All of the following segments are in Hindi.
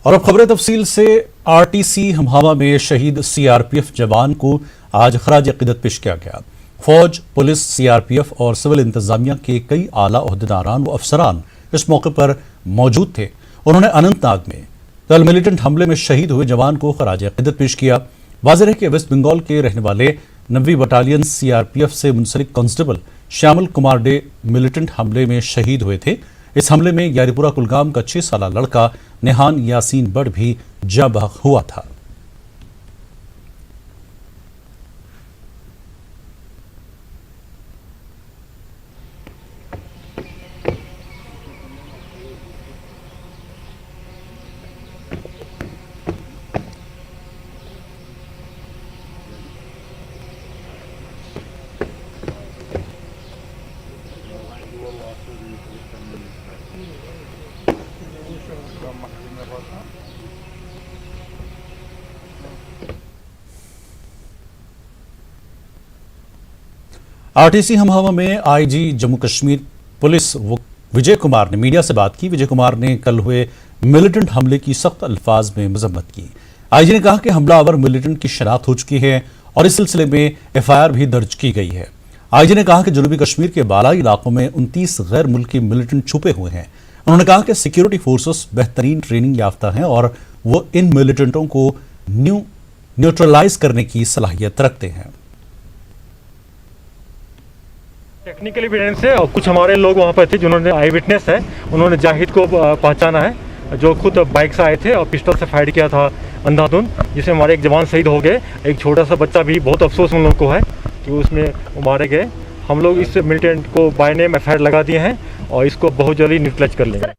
और अब खबरें तफसील से। आरटीसी हमहावा में शहीद सीआरपीएफ जवान को आज खराज अकीदत पेश किया गया। फौज, पुलिस, सीआरपीएफ और सिविल इंतजामिया के कई आला ओहदेदारान व अफसरान इस मौके पर मौजूद थे। उन्होंने अनंतनाग में कल मिलिटेंट हमले में शहीद हुए जवान को खराज अकीदत पेश किया। वाज़ेह है कि वेस्ट बंगाल के रहने वाले 9वीं बटालियन सीआरपीएफ से मुंसलिक कांस्टेबल श्यामल कुमार डे मिलिटेंट हमले में शहीद हुए थे। इस हमले में यारीपुरा कुलगाम का 6 साला लड़का नेहान यासीन बड़ भी जा बहक हुआ था। आरटीसी हमहावा में आईजी जम्मू कश्मीर पुलिस विजय कुमार ने मीडिया से बात की। विजय कुमार ने कल हुए मिलिटेंट हमले की सख्त अल्फाज में मजम्मत की। आईजी ने कहा कि हमलावर मिलिटेंट की शनाख्त हो चुकी है और इस सिलसिले में एफआईआर भी दर्ज की गई है। आईजी ने कहा कि जनूबी कश्मीर के बालाई इलाकों में 29 गैर मुल्की मिलिटेंट छुपे हुए हैं। उन्होंने कहा कि सिक्योरिटी फोर्सेस बेहतरीन ट्रेनिंग याफ्ता हैं और वो इन मिलिटेंटों को न्यूट्रलाइज करने की सलाहियत रखते हैं। टेक्निकल एविडेंस है और कुछ हमारे लोग वहाँ पर थे जिन्होंने आई विटनेस है, उन्होंने जाहिद को पहचाना है जो खुद बाइक से आए थे और पिस्टल से फायर किया था अंधाधुंध, जिसमें हमारे एक जवान शहीद हो गए। एक छोटा सा बच्चा भी, बहुत अफसोस उन लोगों को है कि उसमें वो मारे गए। हम लोग इस मिलिटेंट को बाय नेम एफआईआर लगा दिए हैं और इसको बहुत जल्दी न्यूट्रलाइज कर लेंगे।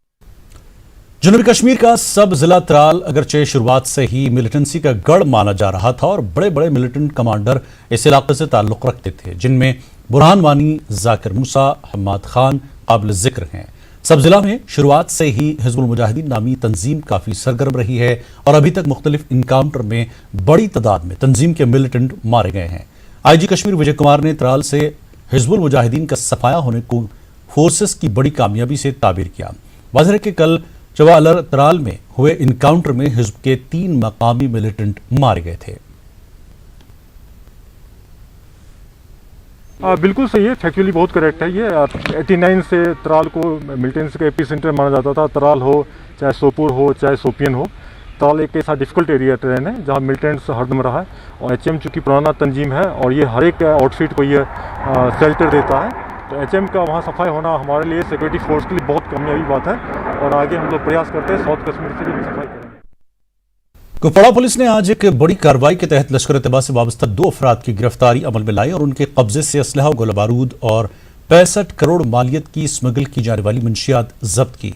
जनूबी कश्मीर का सब जिला त्राल अगरचे शुरुआत से ही मिलिटेंसी का गढ़ माना जा रहा था और बड़े बड़े मिलिटेंट कमांडर इस इलाके से ताल्लुक रखते थे, जिनमें बुरहान वानी, जाकिर मूसा, हम्माद खान काबिल जिक्र हैं। सब जिला में शुरुआत से ही हिजबुल मुजाहिदीन नामी तंजीम काफी सरगर्म रही है और अभी तक मुख्तलिफ इनकाउंटर में बड़ी तादाद में तंजीम के मिलिटेंट मारे गए हैं। आईजी कश्मीर विजय कुमार ने त्राल से हिजबुल मुजाहिदीन का सफाया होने को फोर्सेस की बड़ी कामयाबी से ताबीर किया। वाज़ेह है कि कल चवालर त्राल में हुए इनकाउंटर में हिजब के 3 मकामी मिलिटेंट मारे गए थे। बिल्कुल सही है, फैक्चुअली बहुत करेक्ट है। ये 89 से त्राल को मिलिटेंसी का एपी सेंटर माना जाता था। त्राल हो, चाहे सोपुर हो, चाहे सोपियन हो, त्राल एक ऐसा डिफिकल्ट एरिया ट्रेन है जहाँ मिलिटेंट्स हरदम रहा है। और एचएम चूँकि पुराना तंजीम है और ये हर एक आउटफिट को ये शेल्टर देता है, तो एचएम का वहाँ सफाई होना हमारे लिए सिक्योरिटी फोर्स के लिए बहुत कामयाबी बात है और आगे हम लोग प्रयास करते हैं साउथ कश्मीर से भी सफाई करेंगे। कुपवाड़ा पुलिस ने आज एक बड़ी कार्रवाई के तहत लश्कर-ए-तैयबा से वाबस्ता 2 अफराद की गिरफ्तारी अमल में लाई और उनके कब्जे से असलहा, गोला बारूद और 65 करोड़ मालियत की स्मगल की जाने वाली मंशियात जब्त की।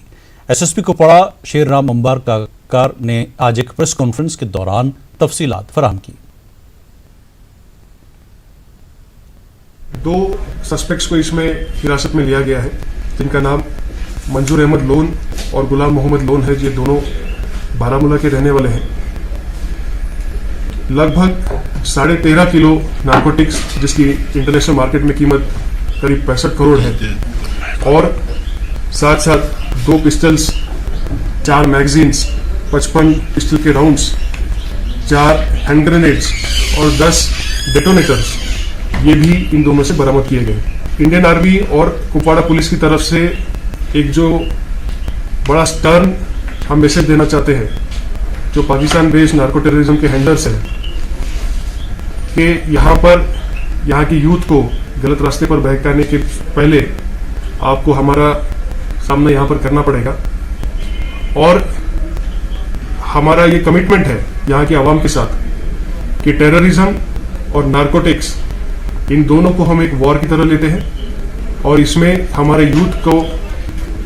एसएसपी कुपवाड़ा शेरराम अंबारकार ने आज एक प्रेस कॉन्फ्रेंस के दौरान तफसीलात फराहम की। 2 सस्पेक्ट्स को इसमें हिरासत में लिया गया है, जिनका नाम मंजूर अहमद लोन और गुलाम मोहम्मद लोन है। ये दोनों बारामूला के रहने वाले हैं। लगभग 13.5 किलो नारकोटिक्स, जिसकी इंटरनेशनल मार्केट में कीमत करीब 65 करोड़ है, और साथ साथ 2 पिस्टल्स, 4 मैगजीन्स, 55 पिस्टल के राउंड्स, 4 हैंड ग्रेनेड्स और 10 डेटोनेटर्स, ये भी इन दोनों से बरामद किए गए। इंडियन आर्मी और कुपवाड़ा पुलिस की तरफ से एक जो बड़ा स्टर्न हम मैसेज देना चाहते हैं जो पाकिस्तान बेस्ड नार्को टेररिज्म के हैंडलर्स हैं कि यहाँ की यूथ को गलत रास्ते पर बहकाने के पहले आपको हमारा सामना यहाँ पर करना पड़ेगा। और हमारा ये कमिटमेंट है यहाँ की आवाम के साथ कि टेररिज्म और नार्कोटिक्स, इन दोनों को हम एक वॉर की तरह लेते हैं और इसमें हमारे यूथ को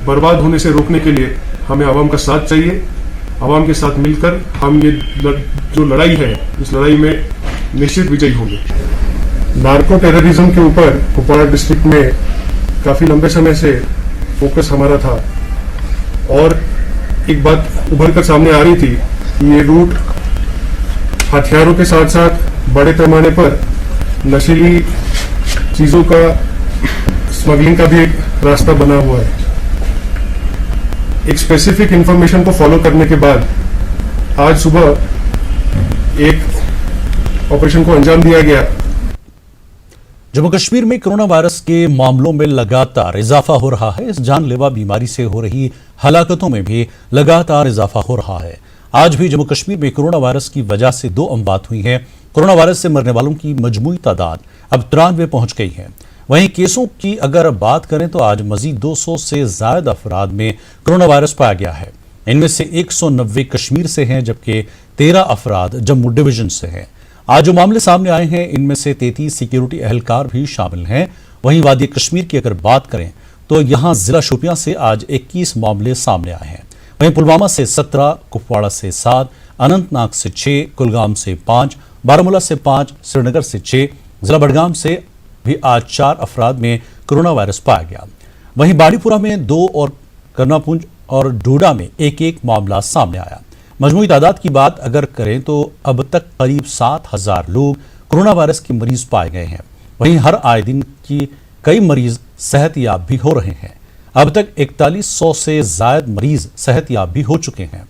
बर्बाद होने से रोकने के लिए हमें आवाम का साथ चाहिए। आवाम के साथ मिलकर हम ये जो लड़ाई है, इस लड़ाई में निश्चित विजयी होंगे। नार्को टेररिज्म के ऊपर कुपवाड़ा डिस्ट्रिक्ट में काफी लंबे समय से फोकस हमारा था और एक बात उभर कर सामने आ रही थी कि ये रूट हथियारों के साथ साथ बड़े पैमाने पर नशीली चीजों का स्मगलिंग का भी एक रास्ता बना हुआ है। एक स्पेसिफिक इंफॉर्मेशन को फॉलो करने के बाद आज सुबह एक ऑपरेशन को अंजाम दिया गया। जम्मू कश्मीर में कोरोना वायरस के मामलों में लगातार इजाफा हो रहा है। इस जानलेवा बीमारी से हो रही हलाकतों में भी लगातार इजाफा हो रहा है। आज भी जम्मू कश्मीर में कोरोना वायरस की वजह से 2 अमवात हुई हैं। कोरोना वायरस से मरने वालों की मजमूई तादाद अब 93 पहुंच गई है। वहीं केसों की अगर बात करें तो आज मजीद 200 से ज्यादा अफराद में कोरोना वायरस पाया गया है। इनमें से 190 कश्मीर से हैं, जबकि 13 अफराद जम्मू डिवीजन से हैं। आज जो मामले सामने आए हैं इनमें से 33 सिक्योरिटी एहलकार भी शामिल हैं। वहीं वादी कश्मीर की अगर बात करें तो यहां जिला शोपियां से आज 21 मामले सामने आए हैं। वहीं पुलवामा से 17, कुपवाड़ा से 7, अनंतनाग से 6, कुलगाम से 5, बारामूला से 5, श्रीनगर से 6, जिला बडगाम से भी आज 4 अफराद में कोरोना वायरस पाया गया। वहीं बाड़ीपुरा में 2 और करनापुंज और डोडा में 1-1 मामला सामने आया। मजमूई तादाद की बात अगर करें तो अब तक करीब 7,000 लोग कोरोना वायरस के मरीज पाए गए हैं। वहीं हर आए दिन की कई मरीज सेहतयाब भी हो रहे हैं। अब तक 4100 से ज्यादा मरीज सेहतयाब भी हो चुके हैं।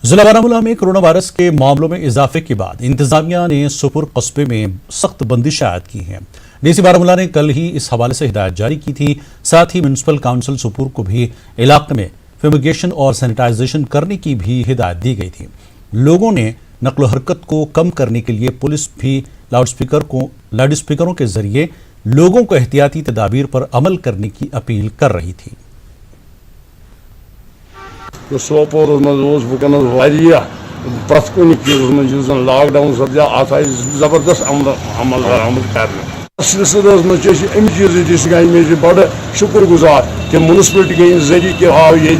जिला बारामूला में कोरोना वायरस के मामलों में इजाफे के बाद इंतजामिया ने सुपुर कस्बे में सख्त बंदिश आयद की है। डीसी बारामूला ने कल ही इस हवाले से हिदायत जारी की थी। साथ ही म्युनिसिपल काउंसिल सुपुर को भी इलाके में फ्यूमिगेशन और सैनिटाइजेशन करने की भी हिदायत दी गई थी। लोगों ने नकलो हरकत को कम करने के लिए पुलिस भी लाउडस्पीकरों के जरिए लोगों को एहतियाती तदाबीर पर अमल करने की अपील कर रही थी। सोपोर प्रत कुन चीज में लॉकडाउन सपदा अत जबरदस्त अमल कर सिलसिल मे चीज गई बड़ शुक्र गुजार कि म्यूनसिपलिटी गई जरिए कि आव ये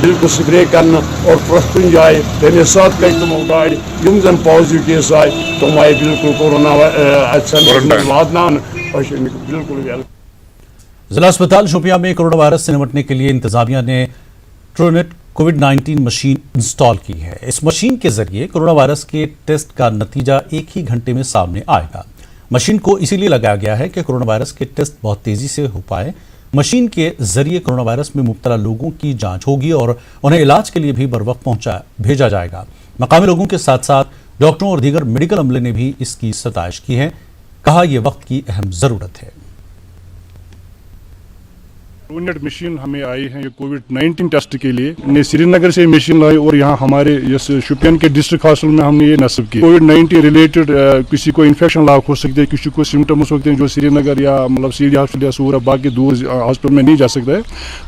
बिल्कुल स्प्रे कर और प्रत कुन जाए तमे साथ कई तमो गाड़ जन पॉजिटिव केस आए तुम आए बिल्कुल कोरोना वादनान बिल्कुल वेल। जिला अस्पताल शोपियां में कोरोना वायरस से निपटने के लिए इंतजामिया ने ट्रूनेट कोविड-19 मशीन इंस्टॉल की है। इस मशीन के जरिए कोरोना वायरस के टेस्ट का नतीजा 1 ही घंटे में सामने आएगा। मशीन को इसीलिए लगाया गया है कि कोरोना वायरस के टेस्ट बहुत तेजी से हो पाए। मशीन के जरिए कोरोना वायरस में मुब्तला लोगों की जांच होगी और उन्हें इलाज के लिए भी बर वक्त भेजा जाएगा। मकामी लोगों के साथ साथ डॉक्टरों और दीगर मेडिकल अमले ने भी इसकी सताइश की है। कहा यह वक्त की अहम जरूरत है। ट्रूनेट मशीन हमें आई है ये कोविड-19 टेस्ट के लिए। हमने श्रीनगर से मशीन लाई और यहाँ हमारे शोपियान के डिस्ट्रिक्ट हॉस्पिटल में हमने ये नस्ब की। कोविड-19 रिलेटेड किसी को इन्फेक्शन लाक हो सकते हैं, किसी को सिम्टम्स होते हैं जो श्रीनगर या मतलब सीडी हॉस्पिटल या सूर बाकी दूर हॉस्पिटल में नहीं जा सकता है,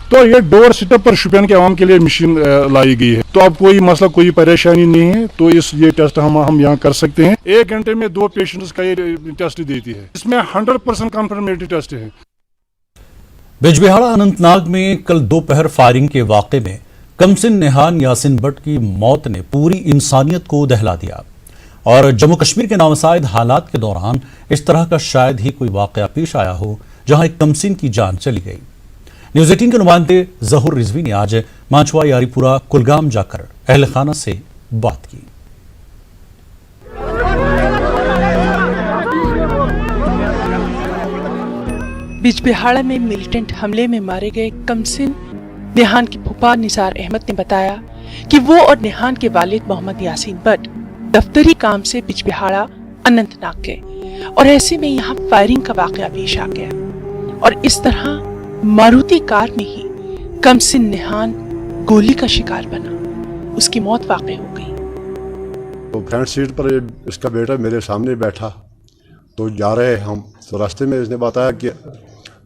तो ये डोर स्टेप पर शोपियान के आवाम के लिए मशीन लाई गई है। तो अब कोई मसला कोई परेशानी नहीं है, तो ये टेस्ट हम यहाँ कर सकते हैं। 1 घंटे में 2 पेशेंट्स का ये टेस्ट देती है। इसमें 100% कंफर्मेटरी टेस्ट है। बिजबिहाड़ा अनंतनाग में कल दोपहर फायरिंग के वाक़े में कमसिन नेहान यासिन भट्ट की मौत ने पूरी इंसानियत को दहला दिया और जम्मू कश्मीर के नामसाइद हालात के दौरान इस तरह का शायद ही कोई वाक़या पेश आया हो जहां एक कमसिन की जान चली गई। न्यूज़ 18 के नुमाइंदे जहूर रिजवी ने आज मांचवा यारीपुरा कुलगाम जाकर अहल खाना से बात की। बिजबिहाड़ा में मिलिटेंट हमले में मारे गए कमसिन नेहान के फूफा निसार अहमद ने बताया कि वो और नेहान के वालिद मोहम्मद यासीन भट्ट दफ्तरी काम से बिजबिहाड़ा अनंतनाग गए और ऐसे में यहाँ फायरिंग का वाकया पेश आ गया और इस तरह मारुति कार में ही कमसिन नेहान गोली का शिकार बना। उसकी मौत वाकई हो गई। तो फ्रंट सीट पर इसका बेटा मेरे सामने बैठा, तो जा रहे हम, तो रास्ते में इसने बताया कि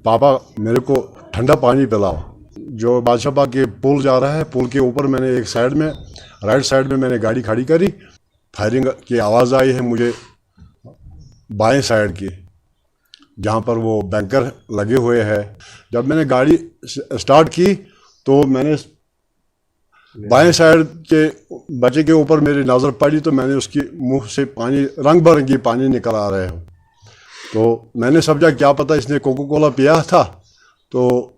पापा मेरे को ठंडा पानी पिलाओ। जो बादशाह के पुल जा रहा है, पुल के ऊपर मैंने एक साइड में राइट साइड में मैंने गाड़ी खड़ी करी। फायरिंग की आवाज़ आई है मुझे बाएं साइड की, जहाँ पर वो बैंकर लगे हुए हैं। जब मैंने गाड़ी स्टार्ट की तो मैंने बाएं साइड के बच्चे के ऊपर मेरी नज़र पड़ी, तो मैंने उसकी मुंह से पानी, रंग बिरंगी पानी निकल आ रहे हो। तो मैंने समझा क्या पता इसने कोको कोला पिया था, तो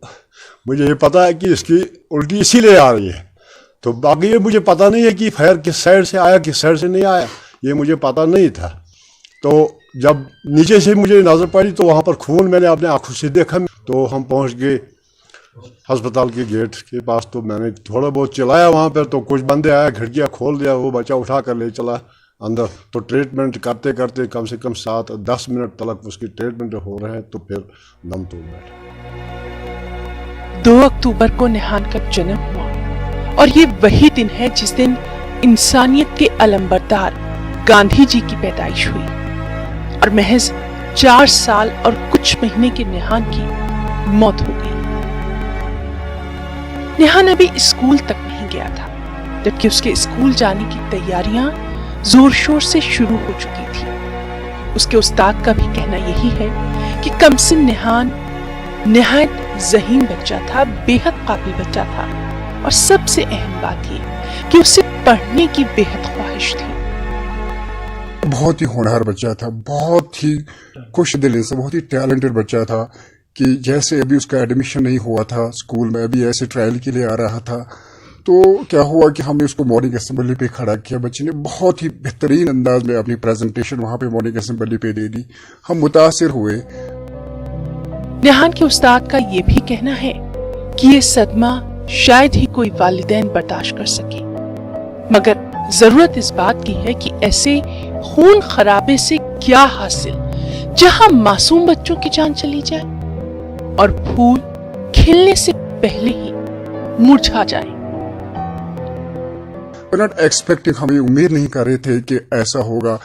मुझे ये पता है कि इसकी उल्टी इसीलिए आ रही है। तो बाकी ये मुझे पता नहीं है कि फायर किस साइड से आया किस साइड से नहीं आया, ये मुझे पता नहीं था। तो जब नीचे से मुझे नज़र पड़ी तो वहाँ पर खून मैंने अपने आँखों से देखा। तो हम पहुँच गए अस्पताल के गेट के पास। तो मैंने थोड़ा बहुत चलाया वहाँ पर, तो कुछ बंदे आया, खिड़कियाँ खोल दिया, वो बच्चा उठा कर ले चला अंदर। तो ट्रीटमेंट करते करते कम से कम 7-10 मिनट तक उसकी ट्रीटमेंट हो रहे हैं, तो फिर दम तोड़ बैठा। 2 अक्टूबर को निहान का जन्म हुआ और ये वही दिन है जिस दिन इंसानियत के अलंबरदार गांधी जी की पैदाइश हुई और महज 4 साल और कुछ महीने के निहान की मौत हो गई। निहान अभी स्कूल तक नहीं गया था, जबकि उसके स्कूल जाने की तैयारियां जोर शोर से शुरू हो चुकी थी। उसके उस्ताद का भी कहना यही है कि कमसिन निहान निहायत ज़हीन बच्चा था, बेहद काबिल बच्चा था और सबसे अहम बात ये कि उसे पढ़ने की बेहद ख्वाहिश थी। बहुत ही होनहार बच्चा था, बहुत ही खुश दिल से, बहुत ही टैलेंटेड बच्चा था कि जैसे अभी उसका एडमिशन नहीं हुआ था स्कूल में, अभी ऐसे ट्रायल के लिए आ रहा था, तो क्या हुआ कि हमने उसको मॉर्निंग असेंबली पे खड़ा किया। बच्चे ने बहुत ही बेहतरीन अंदाज में अपनी प्रेजेंटेशन वहाँ पे मॉर्निंग असेंबली पे दे दी। हम मुतासिर हुए। निहान के उस्ताद का ये भी कहना है कि ये सदमा शायद ही कोई वालिदैन बर्दाश्त कर सके, मगर जरूरत इस बात की है कि ऐसे खून खराबे से क्या हासिल जहां मासूम बच्चों की जान चली जाए और फूल खिलने से पहले ही मुरझा जाए। नॉट एक्सपेक्टिंग, हमें उम्मीद नहीं कर रहे थे कि ऐसा होगा।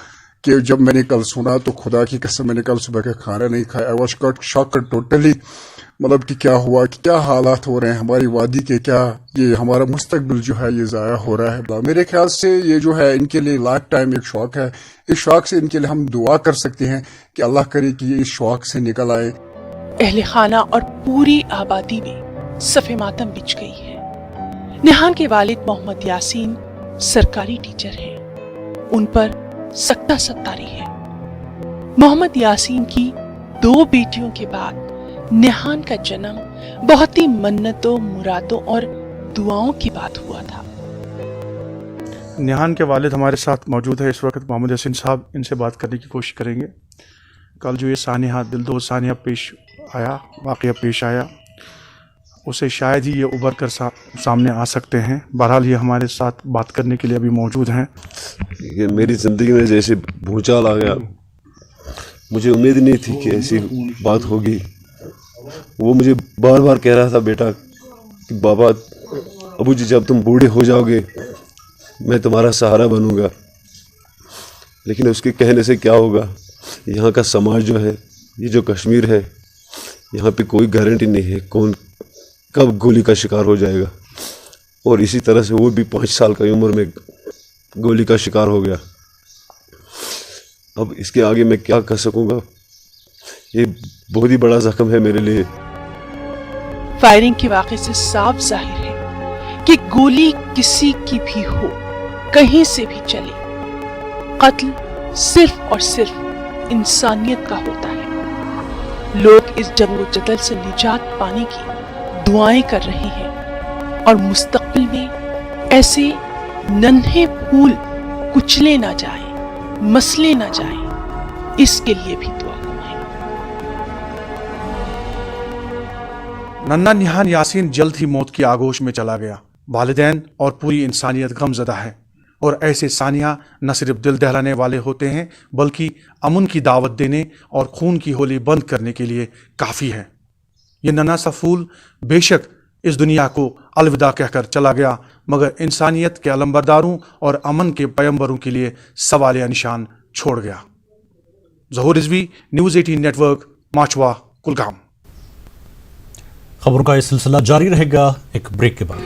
कि जब मैंने कल सुना तो खुदा की कसम मैंने कल सुबह का खाना नहीं खाया। I was got shock totally, मतलब कि क्या हुआ, कि क्या हालात हो रहे हैं हमारी वादी के, क्या ये हमारा मुस्तकबिल जो है ये ज़ाया हो रहा है। मेरे ख्याल से ये जो है इनके लिए लाइफ टाइम एक शौक है। इस शौक से इनके लिए हम दुआ कर सकते हैं कि अल्लाह करे कि ये इस शौक से निकल आए। अहले खाना और पूरी आबादी में सफ़े मातम बिछ गई है। निहान के वालिद मोहम्मद यासीन सरकारी टीचर हैं, उन पर सख्ता सत्तारी है। मोहम्मद यासीन की 2 बेटियों के बाद निहान का जन्म बहुत ही मन्नतों, मुरादों और दुआओं की बात हुआ था। निहान के वालिद हमारे साथ मौजूद है इस वक्त, मोहम्मद यासीन साहब, इनसे बात करने की कोशिश करेंगे। कल जो ये सानिया, दिलदोज़ सानिया वाक़या पेश आया, उसे शायद ही ये उभर कर सामने आ सकते हैं। बहरहाल ये हमारे साथ बात करने के लिए अभी मौजूद हैं। ये मेरी ज़िंदगी में जैसे भूचाल आ गया, मुझे उम्मीद नहीं थी कि ऐसी बात होगी। वो मुझे बार बार कह रहा था, बेटा कि बाबा, अबू जी जब तुम बूढ़े हो जाओगे मैं तुम्हारा सहारा बनूंगा। लेकिन उसके कहने से क्या होगा, यहाँ का समाज जो है, ये जो कश्मीर है, यहाँ पे कोई गारंटी नहीं है कौन कब गोली का शिकार हो जाएगा। और इसी तरह से वो भी 5 साल की उम्र में गोली का शिकार हो गया। अब इसके आगे मैं क्या कर सकूँगा, ये बहुत ही बड़ा जख्म है मेरे लिए। फायरिंग के वाक़े से साफ जाहिर है कि गोली किसी की भी हो, कहीं से भी चले, कत्ल सिर्फ और सिर्फ इंसानियत का होता है। लोग इस जंगो-जदल से निजात पाने की दुआएं कर रहे हैं और मुस्तकबिल में ऐसे नन्हे फूल कुचले ना जाएं, मसले ना जाएं, इसके लिए भी दुआ गो है। नन्ना निहान यासीन जल्द ही मौत की आगोश में चला गया। वालिदैन और पूरी इंसानियत गमज़दा है और ऐसे सानिया न सिर्फ दिल दहलाने वाले होते हैं बल्कि अमन की दावत देने और खून की होली बंद करने के लिए काफ़ी है। ये नन्हा सा फूल बेशक इस दुनिया को अलविदा कहकर चला गया, मगर इंसानियत के अलंबरदारों और अमन के पैगंबरों के लिए सवालिया निशान छोड़ गया। ज़हूर रिजवी, न्यूज़ 18 नेटवर्क, माचवा, कुलगाम। खबरों का यह सिलसिला जारी रहेगा एक ब्रेक के बाद।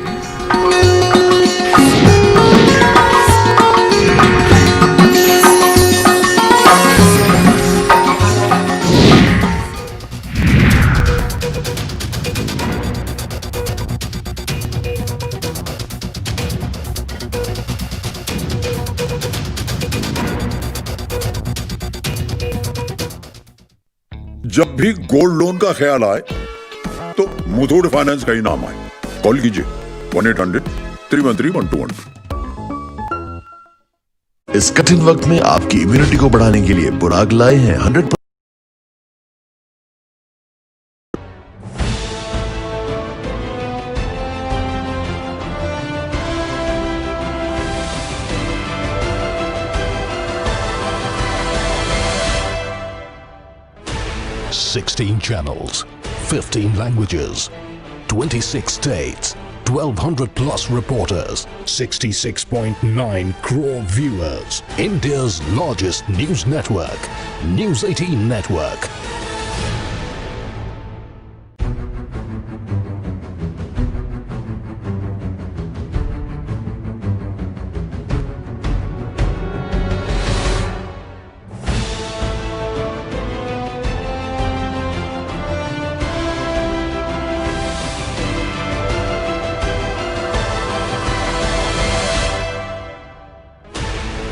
जब भी गोल्ड लोन का ख्याल आए तो मुथूट फाइनेंस का ही नाम आए। कॉल कीजिए 1-800-313-1212। इस कठिन वक्त में आपकी इम्यूनिटी को बढ़ाने के लिए बुराक लाए हैं 100। 16 channels, 15 languages, 26 states, 1200 plus reporters, 66.9 crore viewers. India's largest news network, News 18 Network.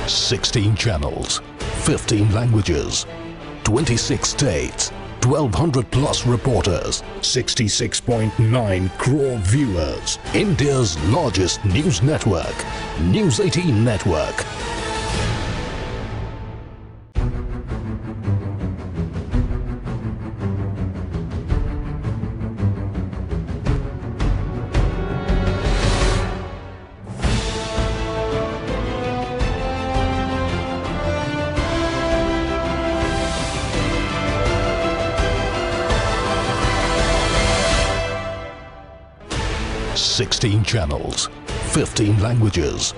Sixteen channels, 15 languages, 26 states, 1200 plus reporters, 66.9 crore viewers. India's largest news network, News 18 Network. Sixteen channels, 15 languages,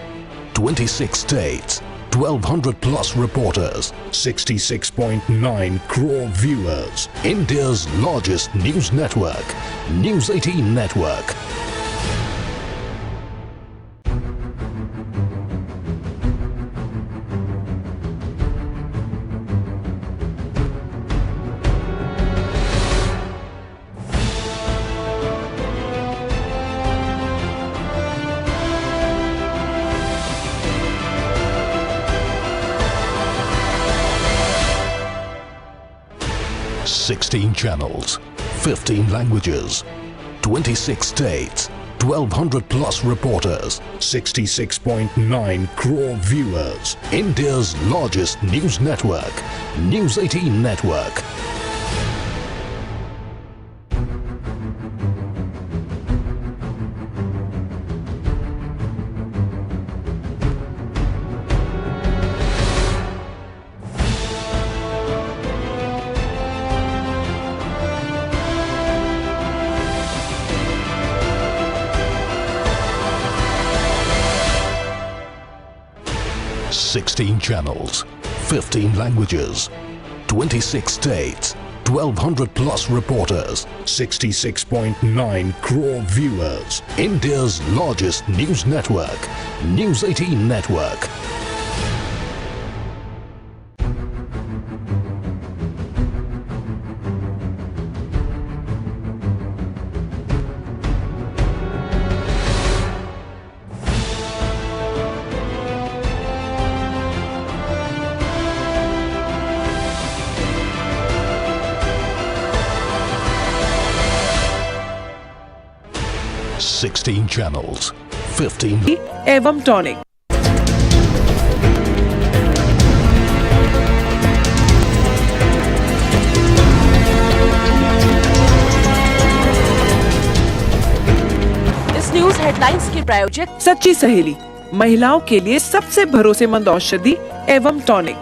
26 states, 1200 plus reporters, 66.9 crore viewers. India's largest news network, News 18 Network. Sixteen channels, 15 languages, 26 states, 1200 plus reporters, 66.9 crore viewers. India's largest news network, News 18 Network. Sixteen channels, 15 languages, 26 states, 1200 plus reporters, 66.9 crore viewers. India's largest news network, News 18 Network. Sixteen channels, 15 एवं टॉनिक। इस न्यूज हेडलाइंस के प्रायोजक सच्ची सहेली, महिलाओं के लिए सबसे भरोसेमंद औषधि एवं टॉनिक।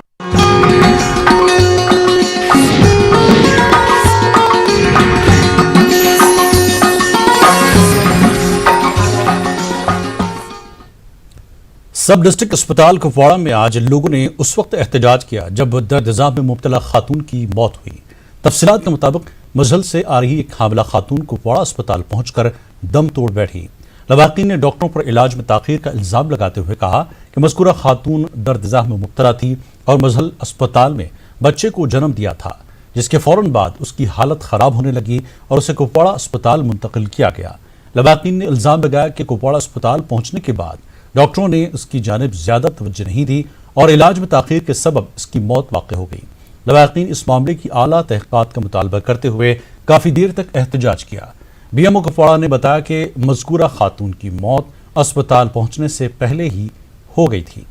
सब डिस्ट्रिक्ट अस्पताल कुपवाड़ा में आज लोगों ने उस वक्त एहतजाज किया जब दर्द-ए-ज़ाब में मुब्तला खातून की मौत हुई। तफसीलात के मुताबिक मजहल से आ रही एक हामिला खातून कुपवाड़ा अस्पताल पहुंचकर दम तोड़ बैठी। लवाकिन ने डॉक्टरों पर इलाज में ताखीर का इल्जाम लगाते हुए कहा कि मज़कूरा खातून दर्द-ए-ज़ाब में मुब्तला थी और मजहल अस्पताल में बच्चे को जन्म दिया था, जिसके फौरन बाद उसकी हालत खराब होने लगी और उसे कुपवाड़ा अस्पताल मुंतकिल किया गया। लवाकिन ने इल्जाम लगाया कि कुपवाड़ा अस्पताल पहुंचने के बाद डॉक्टरों ने उसकी जानिब ज्यादा तवज्जो नहीं दी और इलाज में ताखीर के सबब इसकी मौत वाक़ई हो गई। लवाकिन इस मामले की आला तहक़ीक़ात का मुतालबा करते हुए काफी देर तक एहतजाज किया। BMO कुपवाड़ा ने बताया कि मज़कूरा खातून की मौत अस्पताल पहुंचने से पहले ही हो गई थी।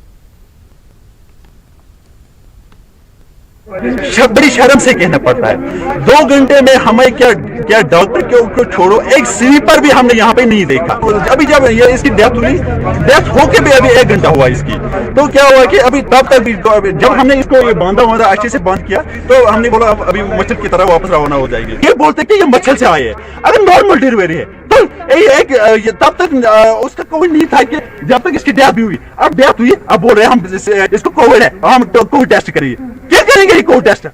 बड़ी शर्म से कहना पड़ता है। 2 घंटे में हमें क्या डॉक्टर को छोड़ो, एक स्लीपर भी हमने यहाँ पे नहीं देखा। अभी जब ये इसकी डेथ होके भी अभी 1 घंटा हुआ इसकी, तो क्या हुआ कि अभी तब तक भी जब हमने इसको ये बांधा अच्छे से बंद किया तो हमने बोला अभी मच्छर की तरह वापस रवाना हो जाएंगे। ये बोलते कि ये मच्छर से आए हैं, अगर नॉर्मल डिलीवरी है तो तब तक उसका कोविड नहीं था कि जब तक इसकी डेथ भी हुई। अब डेथ हुई, अब बोल रहे हैं हम इसको कोविड है, हम कोविड टेस्ट करिए। क्या करेंगे ये कोविड टेस्ट?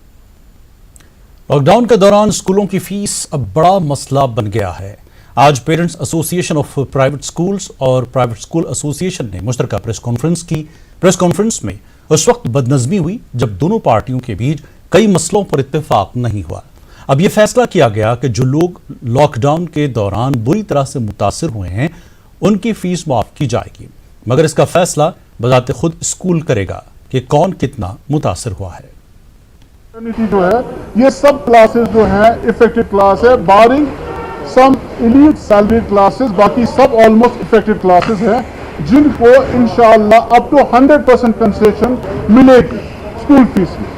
लॉकडाउन के दौरान स्कूलों की फीस अब बड़ा मसला बन गया है। आज parents association of private schools और प्राइवेट स्कूल एसोसिएशन ने मुश्तरका प्रेस कॉन्फ्रेंस की। प्रेस कॉन्फ्रेंस में उस वक्त बदनज़मी हुई जब दोनों पार्टियों के बीच कई मसलों पर इत्तेफाक नहीं हुआ। अब यह फैसला किया गया कि जो लोग लॉकडाउन के दौरान बुरी तरह से मुतासिर हुए हैं उनकी फीस माफ की जाएगी, मगर इसका फैसला बजाते खुद स्कूल करेगा कि कौन कितना मुतासिर हुआ है। जो है ये सब क्लासेस जो है इफेक्टेड क्लास है, बारिंग सम एलीट सैलरीड क्लासेस, बाकी सब ऑलमोस्ट इफेक्टेड क्लासेस हैं जिनको इंशाअल्लाह अप टू 100% कंसेशन मिलेगी स्कूल फीस में।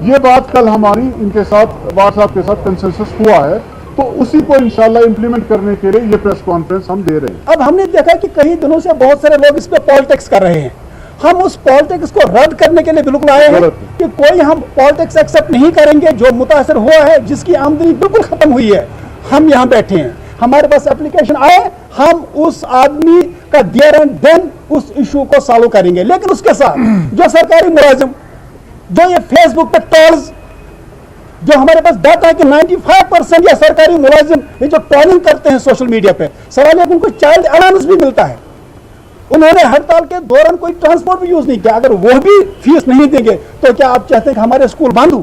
ये बात कल हमारी इनके साथ व्हाट्सएप के साथ कंसेंसस हुआ है, तो उसी को इंशाल्लाह इंप्लीमेंट करने के लिए ये प्रेस कॉन्फ्रेंस हम दे रहे हैं। अब हमने देखा कि कई दिनों से बहुत सारे लोग इस पे पॉलिटिक्स कर रहे हैं। हम उस पॉलिटिक्स को रद्द करने के लिए बिल्कुल आए हैं कि कोई हम पॉलिटिक्स एक्सेप्ट नहीं करेंगे। जो मुतासर हुआ है, जिसकी आमदनी बिल्कुल खत्म हुई है, हम यहाँ बैठे हैं, हमारे पास एप्लीकेशन आए, हम उस आदमी का देयर एंड देन उस इशू को सॉल्व करेंगे। लेकिन उसके साथ जो सरकारी मुलाजिम, जो ये फेसबुक पे टॉल्स, जो हमारे पास डाटा है कि 95% या सरकारी मुलाजिम ये जो ट्रोलिंग करते हैं सोशल मीडिया पे, सवाल है कि उनको चाइल्ड अलाउंस भी मिलता है। उन्होंने हड़ताल के दौरान कोई ट्रांसपोर्ट भी यूज नहीं किया। अगर वो भी फीस नहीं देंगे तो क्या आप चाहते हैं कि हमारे स्कूल बंद हो?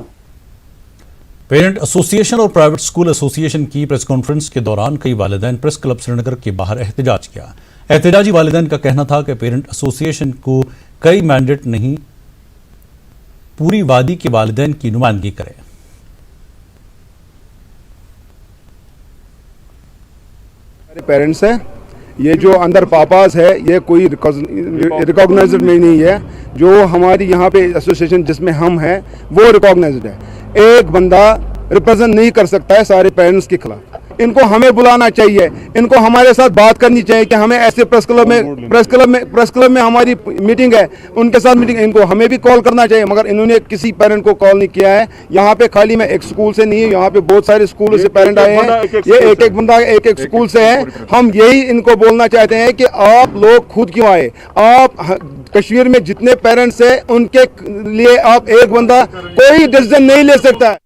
पेरेंट एसोसिएशन और प्राइवेट स्कूल एसोसिएशन की प्रेस कॉन्फ्रेंस के दौरान कई वालिदैन प्रेस क्लब श्रीनगर के बाहर एहतजाज किया। एहतजाजी वालिदैन का कहना था कि पेरेंट एसोसिएशन को कई मैंडेट नहीं, पूरी वादी के वालिदैन की नुमाइंदगी करे। पेरेंट्स है, ये जो अंदर पापास है, ये कोई रिकॉग्नाइज्ड नहीं है। जो हमारी यहाँ पे एसोसिएशन जिसमें हम हैं वो रिकॉग्नाइज्ड है। एक बंदा रिप्रेजेंट नहीं कर सकता है सारे पेरेंट्स के खिलाफ। इनको हमें बुलाना चाहिए, इनको हमारे साथ बात करनी चाहिए कि हमें ऐसे प्रेस क्लब में हमारी मीटिंग है, उनके साथ मीटिंग, इनको हमें भी कॉल करना चाहिए, मगर इन्होंने किसी पेरेंट को कॉल नहीं किया है। यहाँ पे खाली मैं एक स्कूल से नहीं है, यहाँ पे बहुत सारे स्कूलों से पेरेंट आए हैं, ये एक बंदा एक स्कूल से है। हम यही इनको बोलना चाहते हैं कि आप लोग खुद क्यों आए? आप कश्मीर में जितने पेरेंट्स हैं उनके लिए आप एक बंदा कोई डिसीजन नहीं ले सकता है।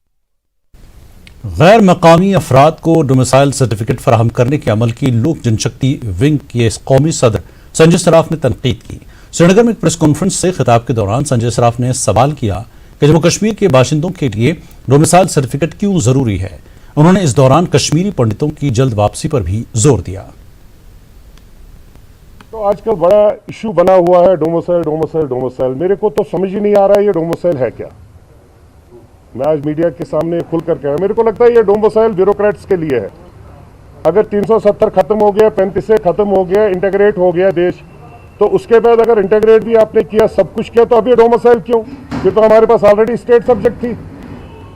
गैर मकामी अफराद को डोमिसाइल सर्टिफिकेट फराहम करने के अमल की लोक जनशक्ति विंग के कौमी सदर संजय सराफ ने तनकीद की। श्रीनगर में एक प्रेस कॉन्फ्रेंस से खिताब के दौरान संजय सराफ ने सवाल किया कि जम्मू कश्मीर के बाशिंदों के लिए डोमिसाइल सर्टिफिकेट क्यों जरूरी है। उन्होंने इस दौरान कश्मीरी पंडितों की जल्द वापसी पर भी जोर दिया। तो आजकल बड़ा इशू बना हुआ है डोमिसाइल। मेरे को तो समझ ही नहीं आ रहा है ये डोमिसाइल है क्या। मैं आज मीडिया के सामने खुलकर कह रहा हूं, मेरे को लगता है ये डोमिसाइल ब्यूरोक्रेट्स के लिए है। अगर 370 खत्म हो गया, 35 खत्म हो गया, इंटीग्रेट हो गया देश, तो उसके बाद अगर इंटीग्रेट भी आपने किया, सब कुछ किया, तो अभी डोमिसाइल क्यों? फिर तो हमारे पास ऑलरेडी स्टेट सब्जेक्ट थी।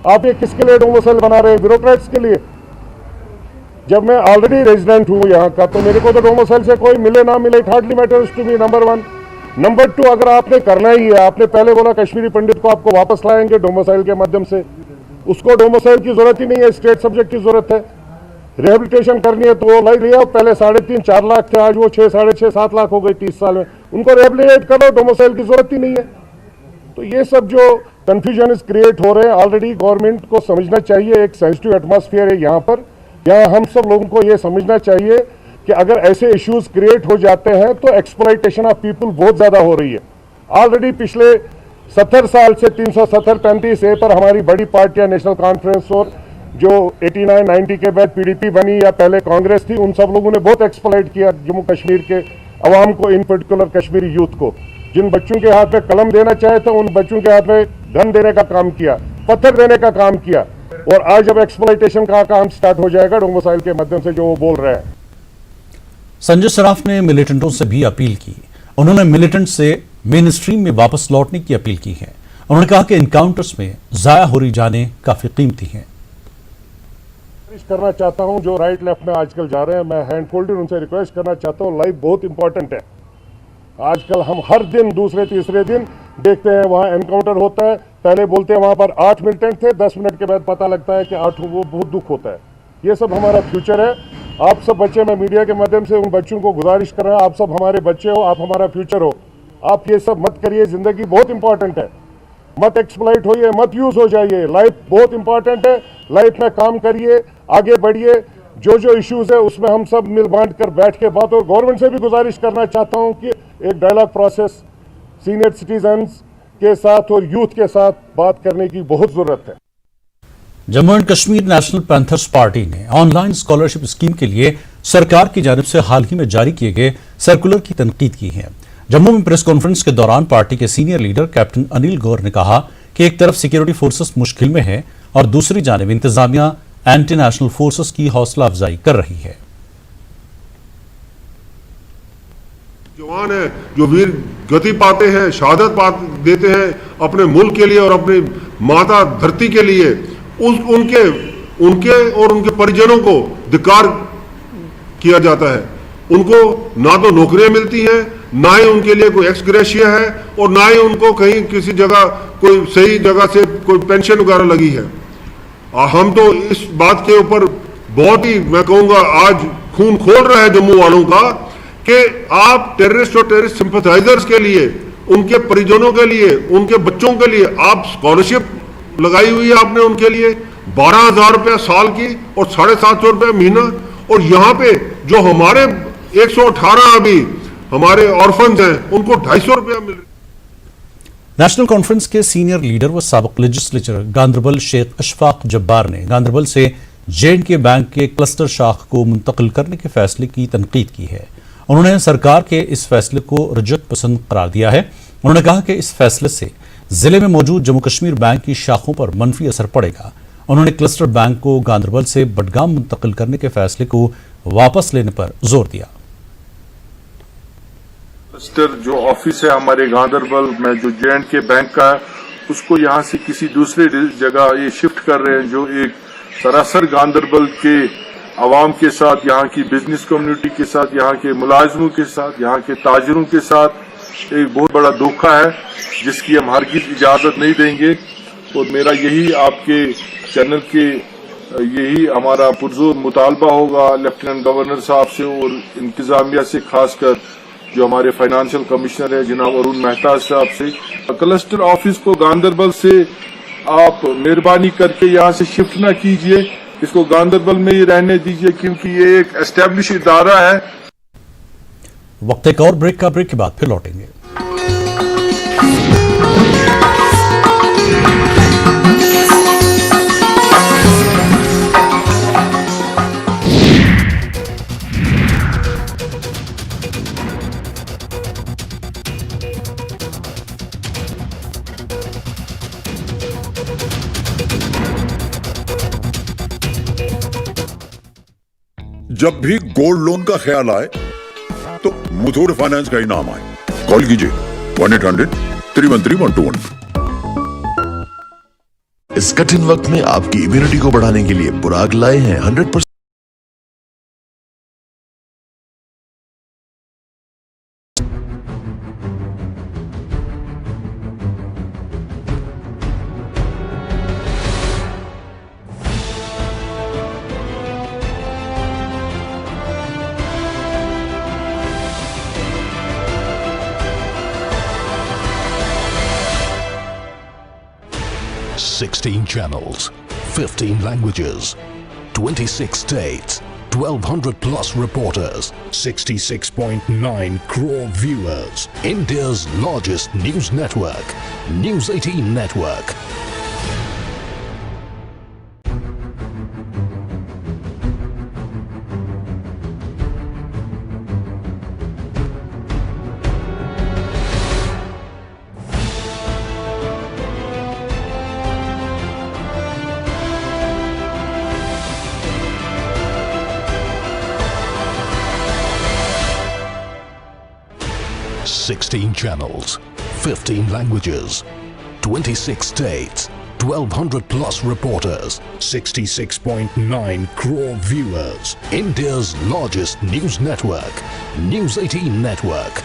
आप ये किसके लिए डोमिसाइल बना रहे हैं? ब्यूरोक्रेट्स के लिए। जब मैं ऑलरेडी रेजिडेंट हूँ यहाँ का, तो मेरे को तो डोमिसाइल से कोई मिले ना मिले, it hardly matters to me, number 1। Number 2, अगर आपने करना ही है, आपने पहले बोला कश्मीरी पंडित को आपको वापस लाएंगे डोमिसाइल के माध्यम से, उसको डोमिसाइल की जरूरत ही नहीं है, स्टेट सब्जेक्ट की जरूरत है। रिहेबिलिटेशन करनी है तो वो लाई लिया, पहले 3.5-4 लाख थे, आज वो 6, 6.5, 7 लाख हो गए 30 साल में। उनको रिहेबिलिटेट करो, डोमिसाइल की जरूरत ही नहीं है। तो ये सब जो कंफ्यूजन क्रिएट हो रहे हैं, ऑलरेडी गवर्नमेंट को समझना चाहिए, एक सेंसिटिव एटमॉस्फेयर है यहाँ पर। यहाँ हम सब लोगों को ये समझना चाहिए कि अगर ऐसे इश्यूज क्रिएट हो जाते हैं तो एक्सप्लॉइटेशन ऑफ पीपल बहुत ज्यादा हो रही है। ऑलरेडी पिछले 70 साल से 370-35 पर हमारी बड़ी पार्टियां, नेशनल कॉन्फ्रेंस और जो 89-90 के बाद पीडीपी बनी या पहले कांग्रेस थी, उन सब लोगों ने बहुत एक्सप्लॉइट किया जम्मू कश्मीर के अवाम को, इन पर्टिकुलर कश्मीरी यूथ को। जिन बच्चों के हाथ में कलम देना चाहे तो उन बच्चों के हाथ में गन देने का काम किया, पत्थर देने का काम किया। और आज जब एक्सप्लॉइटेशन का काम स्टार्ट हो जाएगा डोमिसाइल के माध्यम से, जो वो बोल रहे हैं। संजय सराफ ने मिलिटेंटों से भी अपील की। उन्होंने मिलिटेंट से मेन स्ट्रीम में वापस लौटने की अपील की है। उन्होंने कहा कि इनकाउंटर्स में जाया हो रही जानें काफी कीमती हैं। करना चाहता हूं जो राइट लेफ्ट में आजकल जा रहे हैं, मैं हैंड फोल्डेड उनसे रिक्वेस्ट करना चाहता हूं, लाइफ बहुत इंपॉर्टेंट है। आजकल हम हर दिन दूसरे तीसरे दिन देखते हैं वहां एनकाउंटर होता है। पहले बोलते हैं वहां पर 8 मिलिटेंट थे, 10 मिनट के बाद पता लगता है कि 8, वो बहुत दुख होता है। ये सब हमारा फ्यूचर है। आप सब बच्चे, मैं मीडिया के माध्यम से उन बच्चों को गुजारिश कर रहा हूं, आप सब हमारे बच्चे हो, आप हमारा फ्यूचर हो, आप ये सब मत करिए। जिंदगी बहुत इंपॉर्टेंट है, मत एक्सप्लॉइट होइए, मत यूज हो जाइए। लाइफ बहुत इंपॉर्टेंट है, लाइफ में काम करिए, आगे बढ़िए। जो जो इश्यूज है उसमें हम सब मिल बांट कर बैठ के बात। और गवर्नमेंट से भी गुजारिश करना चाहता हूं कि एक डायलॉग प्रोसेस सीनियर सिटीजन्स के साथ और यूथ के साथ बात करने की बहुत जरूरत है। Jammu and Kashmir national panthers party ने ऑनलाइन स्कॉलरशिप स्कीम के लिए सरकार की जानिब से हाल ही में जारी किए गए सर्कुलर की तनकीद की है। जम्मू में प्रेस कॉन्फ्रेंस के दौरान पार्टी के सीनियर लीडर कैप्टन अनिल गौर ने कहा कि एक तरफ सिक्योरिटी फोर्सेस मुश्किल में है और दूसरी जानिब इंतजामिया एंटी नेशनल फोर्सेस की हौसला अफजाई कर रही है। जवान है जो वीर गति पाते हैं, शहादत देते हैं अपने मुल्क के लिए और अपनी माता धरती के लिए, उनके और उनके परिजनों को धिक्कार किया जाता है। उनको ना तो नौकरियां मिलती हैं, ना ही उनके लिए कोई एक्स ग्रेशिया है और ना ही उनको कहीं किसी जगह कोई सही जगह से कोई पेंशन वगैरह लगी है। हम तो इस बात के ऊपर बहुत ही, मैं कहूंगा, आज खून खोल रहा है जम्मू वालों का कि आप टेररिस्ट और टेररिस्ट सिंपथाइजर्स के लिए, उनके परिजनों के लिए, उनके बच्चों के लिए आप स्कॉलरशिप लगाई हुई है आपने उनके लिए 12,000 रुपया साल की और 750 रुपया महीना। और यहाँ पे जो हमारे 118 अभी हमारे ऑर्फन्स हैं उनको 250 रुपया मिल रहा है। नेशनल कॉन्फ्रेंस के सीनियर लीडर व साबिक लेजिस्लेचर गांदरबल शेख अशफाक जब्बार ने गांदरबल से J&K बैंक के क्लस्टर शाख को मुंतकिल करने के फैसले की तनकीद की है। उन्होंने सरकार के इस फैसले को रजत पसंद करार दिया है। उन्होंने कहा कि इस फैसले से जिले में मौजूद जम्मू कश्मीर बैंक की शाखों पर मनफी असर पड़ेगा। उन्होंने क्लस्टर बैंक को गांदरबल से बडगाम मुंतकिल करने के फैसले को वापस लेने पर जोर दिया। क्लस्टर जो ऑफिस है हमारे गांदरबल में जो J&K बैंक का है, उसको यहाँ से किसी दूसरे जगह ये शिफ्ट कर रहे हैं, जो एक सरासर गांदरबल के आवाम के साथ, यहाँ की बिजनेस कम्युनिटी के साथ, यहाँ के मुलाजमों के साथ, यहाँ के ताजिरों के साथ एक बहुत बड़ा धोखा है, जिसकी हम हरगिज इजाजत नहीं देंगे। और मेरा यही आपके चैनल के यही हमारा पुरजोर मुतालबा होगा लेफ्टिनेंट गवर्नर साहब से और इंतजामिया से, खासकर जो हमारे फाइनेंशियल कमिश्नर है जनाब अरुण मेहता साहब से, क्लस्टर ऑफिस को गांदरबल से आप मेहरबानी करके यहाँ से शिफ्ट ना कीजिए, इसको गांदरबल में ही रहने दीजिए, क्योंकि ये एक एस्टेब्लिश इदारा है। वक्त एक और ब्रेक के बाद फिर लौटेंगे। जब भी गोल्ड लोन का ख्याल आए तो मुथूट फाइनेंस का ही नाम आए। कॉल कीजिए 1-800-313-121। इस कठिन वक्त में आपकी इम्यूनिटी को बढ़ाने के लिए बुराक लाए हैं 100% – 16 channels, 15 languages, 26 states, 1,200+ reporters, 66.9 crore viewers, India's largest news network, News 18 network. 26 states, 1,200+ reporters, 66.9 crore viewers, India's largest news network, News 18 network. Sixteen channels, 15 languages, 26 states, 1200 plus reporters, 66.9 crore viewers. India's largest news network, News 18 Network.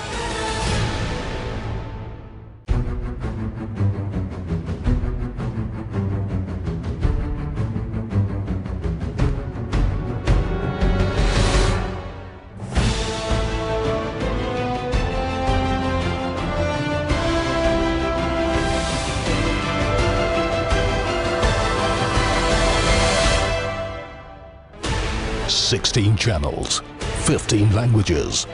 Sixteen channels, 15 languages,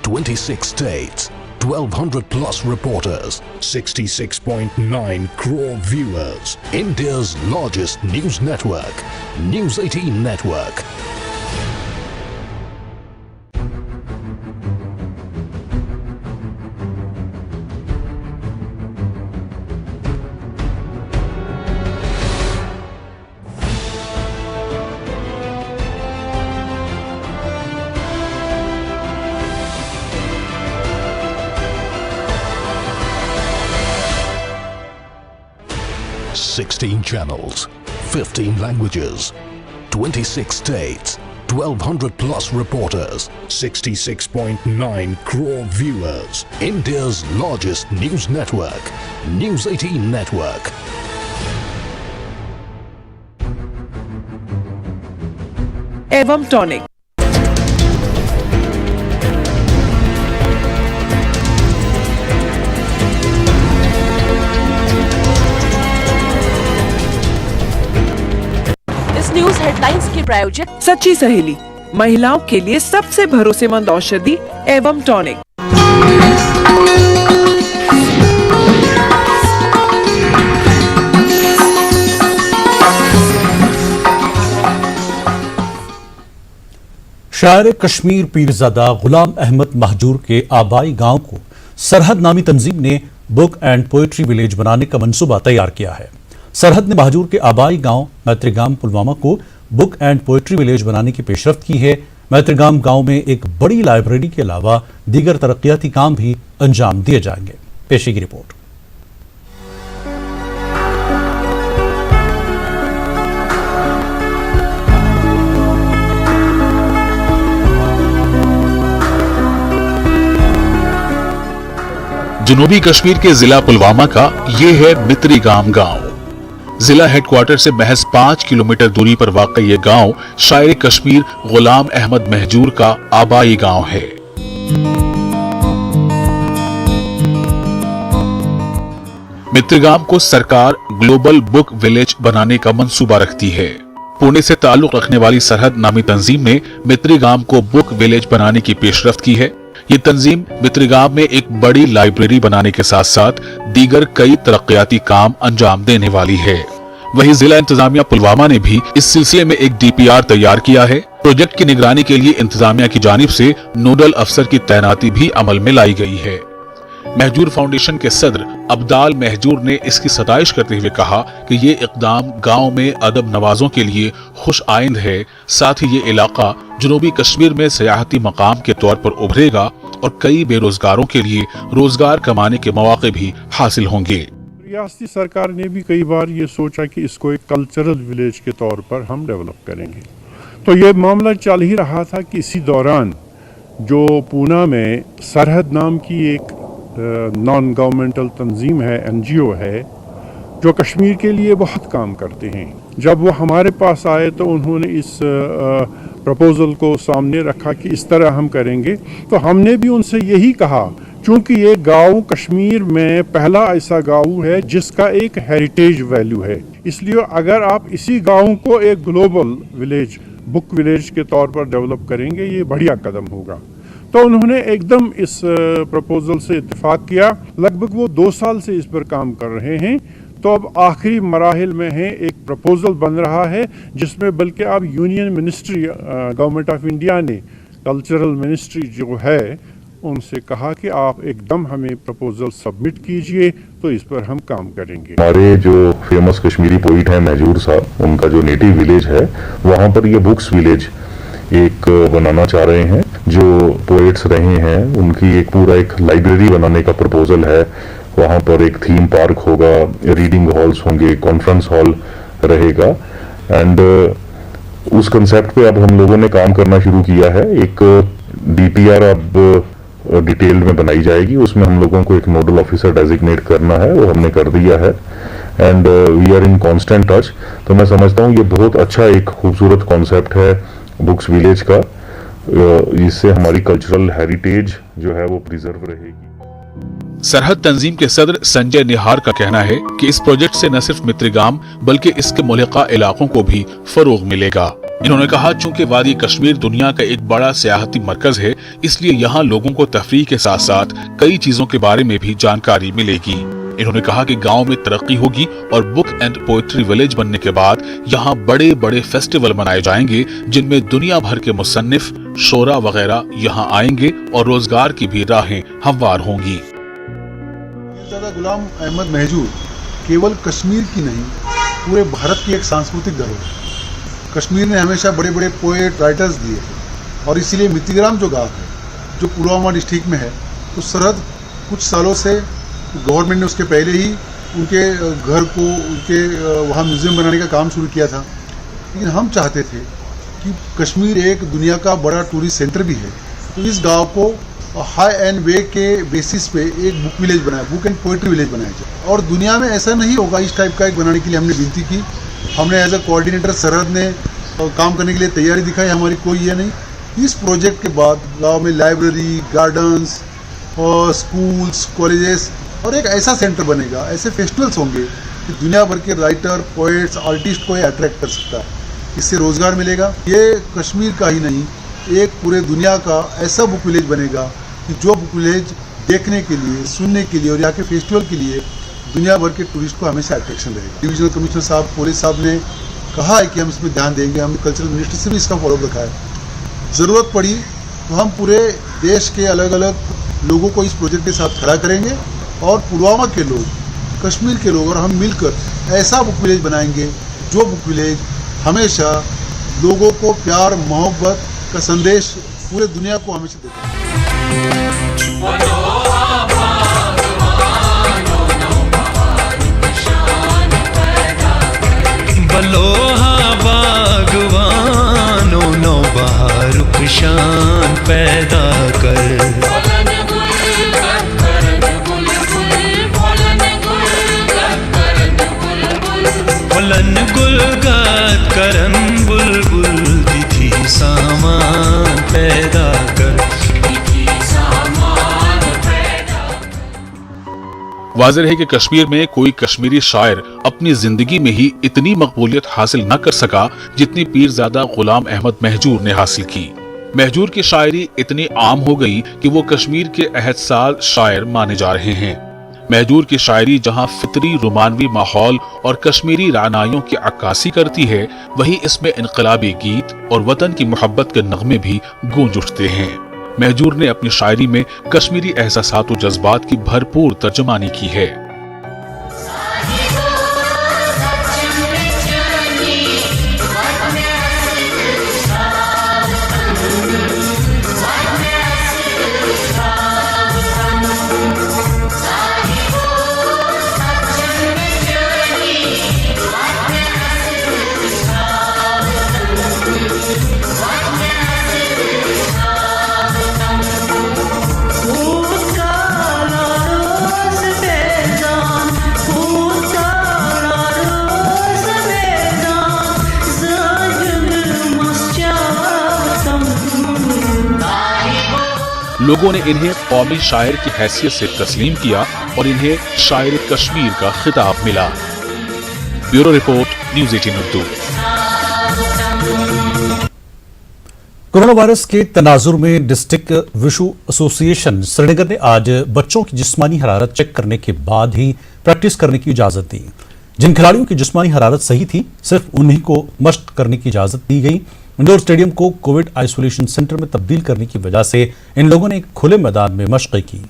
26 states, 1200 plus reporters, 66.9 crore viewers. India's largest news network, News 18 Network. Sixteen channels, 15 languages, 26 states, 1200 plus reporters, 66.9 crore viewers. India's largest news network, News 18 Network. एवं टॉनिक। न्यूज हेडलाइंस के प्रायोजक सच्ची सहेली, महिलाओं के लिए सबसे भरोसेमंद औषधि एवं टॉनिक। शायर कश्मीर पीरजादा गुलाम अहमद महजूर के आबाई गांव को सरहद नामी तंजीम ने बुक एंड पोएट्री विलेज बनाने का मंसूबा तैयार किया है। सरहद ने महजूर के आबाई गांव मैत्रीगाम पुलवामा को बुक एंड पोएट्री विलेज बनाने की पेशरफ्त की है। मैत्रीगाम गांव में एक बड़ी लाइब्रेरी के अलावा दीगर तरक्याती काम भी अंजाम दिए जाएंगे। पेशी की रिपोर्ट। जनूबी कश्मीर के जिला पुलवामा का ये है मित्रीगाम गांव। जिला हेडक्वार्टर से महज 5 किलोमीटर दूरी पर वाक़ ये गांव शायर कश्मीर गुलाम अहमद महजूर का आबाई गांव है। मित्रीगाम को सरकार ग्लोबल बुक विलेज बनाने का मंसूबा रखती है। पुणे से ताल्लुक रखने वाली सरहद नामी तंजीम ने मित्रीगाम को बुक विलेज बनाने की पेशरफ्त की है। ये तंजीम मित्रीगाम में एक बड़ी लाइब्रेरी बनाने के साथ साथ दीगर कई तरक्याती काम अंजाम देने वाली है। वहीं जिला इंतजामिया पुलवामा ने भी इस सिलसिले में एक DPR तैयार किया है। प्रोजेक्ट की निगरानी के लिए इंतजामिया की जानिब से नोडल अफसर की तैनाती भी अमल में लाई गई है। महजूर फाउंडेशन के सदर अब्दाल महजूर ने इसकी सताइश करते हुए कहा कि ये इकदाम गांव में अदब नवाजों के लिए खुश आइंद है। साथ ही ये इलाका जनूबी कश्मीर में सियाहती मकाम के तौर पर उभरेगा और कई बेरोजगारों के लिए रोजगार कमाने के मौके भी हासिल होंगे। रियासती सरकार ने भी कई बार ये सोचा कि इसको एक कल्चरल विलेज के तौर पर हम डेवलप करेंगे, तो ये मामला चल ही रहा था कि इसी दौरान जो पूना में सरहद नाम की एक नॉन गवर्नमेंटल तंजीम है, NGO है, जो कश्मीर के लिए बहुत काम करते हैं, जब वो हमारे पास आए तो उन्होंने इस प्रपोज़ल को सामने रखा कि इस तरह हम करेंगे। तो हमने भी उनसे यही कहा, चूँकि ये गांव कश्मीर में पहला ऐसा गांव है जिसका एक हेरिटेज वैल्यू है, इसलिए अगर आप इसी गांव को एक ग्लोबल विलेज, बुक विलेज के तौर पर डेवलप करेंगे, ये बढ़िया कदम होगा। तो उन्होंने एकदम इस प्रपोज़ल से इत्तेफाक किया। लगभग वो 2 साल से इस पर काम कर रहे हैं। तो अब आखिरी मराहिल में है, एक प्रपोज़ल बन रहा है जिसमें बल्कि अब union ministry government of India ने कल्चरल मिनिस्ट्री जो है उनसे कहा कि आप एकदम हमें प्रपोज़ल सबमिट कीजिए, तो इस पर हम काम करेंगे। हमारे जो फेमस कश्मीरी पोइट हैं महजूर साहब, उनका जो नेटिव विलेज है वहाँ पर ये बुक्स विलेज एक बनाना चाह रहे हैं। जो पोएट्स रहे हैं उनकी एक पूरा एक लाइब्रेरी बनाने का प्रपोजल है वहाँ पर एक थीम पार्क होगा, रीडिंग हॉल्स होंगे, कॉन्फ्रेंस हॉल रहेगा। एंड उस कंसेप्ट पे अब हम लोगों ने काम करना शुरू किया है। एक DPR अब डिटेल में बनाई जाएगी, उसमें हम लोगों को एक नोडल ऑफिसर डेजिग्नेट करना है, वो हमने कर दिया है। And we are in constant touch. तो मैं समझता हूँ ये बहुत अच्छा एक खूबसूरत कॉन्सेप्ट है बुक्स विलेज का, जिससे हमारी कल्चरल हेरिटेज जो है वो प्रिजर्व रहेगी। सरहद तंजीम के सदर संजय निहार का कहना है कि इस प्रोजेक्ट से न सिर्फ मित्रिगाम बल्कि इसके मुल्हिका इलाकों को भी फरोग मिलेगा। इन्होंने कहा, चूंकि वादी कश्मीर दुनिया का एक बड़ा सियाहती मरकज है, इसलिए यहाँ लोगों को तफरीह के साथ साथ कई चीजों के बारे में भी जानकारी मिलेगी। इन्होंने कहा कि गांव में तरक्की होगी और बुक एंड पोएट्री विलेज बनने के बाद यहाँ बड़े बड़े फेस्टिवल मनाए जाएंगे, जिनमें दुनिया भर के मुसन्निफ, शोरा वगैरह यहाँ आएंगे और रोजगार की भी राहें हमवार होंगी। गुलाम अहमद महजूर केवल कश्मीर की नहीं, पूरे भारत की एक सांस्कृतिक धरोहर। कश्मीर ने हमेशा बड़े बड़े पोएट राइटर्स दिए, और इसीलिए मित्तिग्राम जो गाँव है, जो पुलवामा डिस्ट्रिक्ट में है, उस सरहद कुछ सालों से गवर्नमेंट ने उसके पहले ही उनके घर को, उनके वहाँ म्यूज़ियम बनाने का काम शुरू किया था। लेकिन हम चाहते थे कि कश्मीर एक दुनिया का बड़ा टूरिस्ट सेंटर भी है, तो इस गांव को हाई एंड वे के बेसिस पे एक बुक विलेज बनाया, बुक एंड पोएट्री विलेज बनाया जाए। और दुनिया में ऐसा नहीं होगा, इस टाइप का एक बनाने के लिए हमने विनती की। हमने एज अ कोऑर्डिनेटर सरहद ने काम करने के लिए तैयारी दिखाई, हमारी कोई ये नहीं। इस प्रोजेक्ट के बाद गाँव में लाइब्रेरी, गार्डन्स और स्कूल्स, कॉलेजेस और एक ऐसा सेंटर बनेगा, ऐसे फेस्टिवल्स होंगे कि दुनिया भर के राइटर, पोएट्स, आर्टिस्ट को ये अट्रैक्ट कर सकता है। इससे रोजगार मिलेगा। ये कश्मीर का ही नहीं, एक पूरे दुनिया का ऐसा बुक विलेज बनेगा कि जो बुक विलेज देखने के लिए, सुनने के लिए और यहाँ के फेस्टिवल के लिए दुनिया भर के टूरिस्ट को हमेशा अट्रैक्शन रहेगा। डिविजनल कमिश्नर साहब, पुलिस साहब ने कहा है कि हम इसमें ध्यान देंगे। हमने कल्चरल मिनिस्ट्री से भी इसका फॉलोअप रखा है। ज़रूरत पड़ी तो हम पूरे देश के अलग अलग लोगों को इस प्रोजेक्ट के साथ खड़ा करेंगे, और पुलवामा के लोग, कश्मीर के लोग और हम मिलकर ऐसा बुक विलेज बनाएंगे जो बुक विलेज हमेशा लोगों को प्यार, मोहब्बत का संदेश पूरे दुनिया को हमेशा देता है। बलोहा बागवानो नो बहार शान पैदा कर। फलन गुलगात करन बुलबुल तिथि सामान पैदा कर। वाज़ेह है कि कश्मीर में कोई कश्मीरी शायर अपनी जिंदगी में ही इतनी मकबूलियत हासिल न कर सका जितनी पीरजादा गुलाम अहमद महजूर ने हासिल की। महजूर की शायरी इतनी आम हो गई कि वो कश्मीर के अहदसाल शायर माने जा रहे हैं। महजूर की शायरी जहां फितरी रोमानवी माहौल और कश्मीरी रानाइयों की अक्कासी करती है, वहीं इसमें इनकलाबी गीत और वतन की मोहब्बत के नगमे भी गूंज उठते हैं। महजूर ने अपनी शायरी में कश्मीरी एहसासात और जज्बात की भरपूर तर्जुमानी की है। लोगों ने इन्हें कौमी शायर की हैसियत से तस्लीम किया और इन्हें शायर कश्मीर का खिताब मिला। Bureau report, news 18 Urdu. Corona virus के तनाजुर में डिस्ट्रिक्ट विशु एसोसिएशन श्रीनगर ने आज बच्चों की जिस्मानी हरारत चेक करने के बाद ही प्रैक्टिस करने की इजाजत दी। जिन खिलाड़ियों की जिस्मानी हरारत सही थी, सिर्फ उन्हीं को मश्क करने की इजाजत दी गई। इंडोर स्टेडियम को कोविड आइसोलेशन सेंटर में तब्दील करने की वजह से इन लोगों ने एक खुले मैदान में मशक़ की।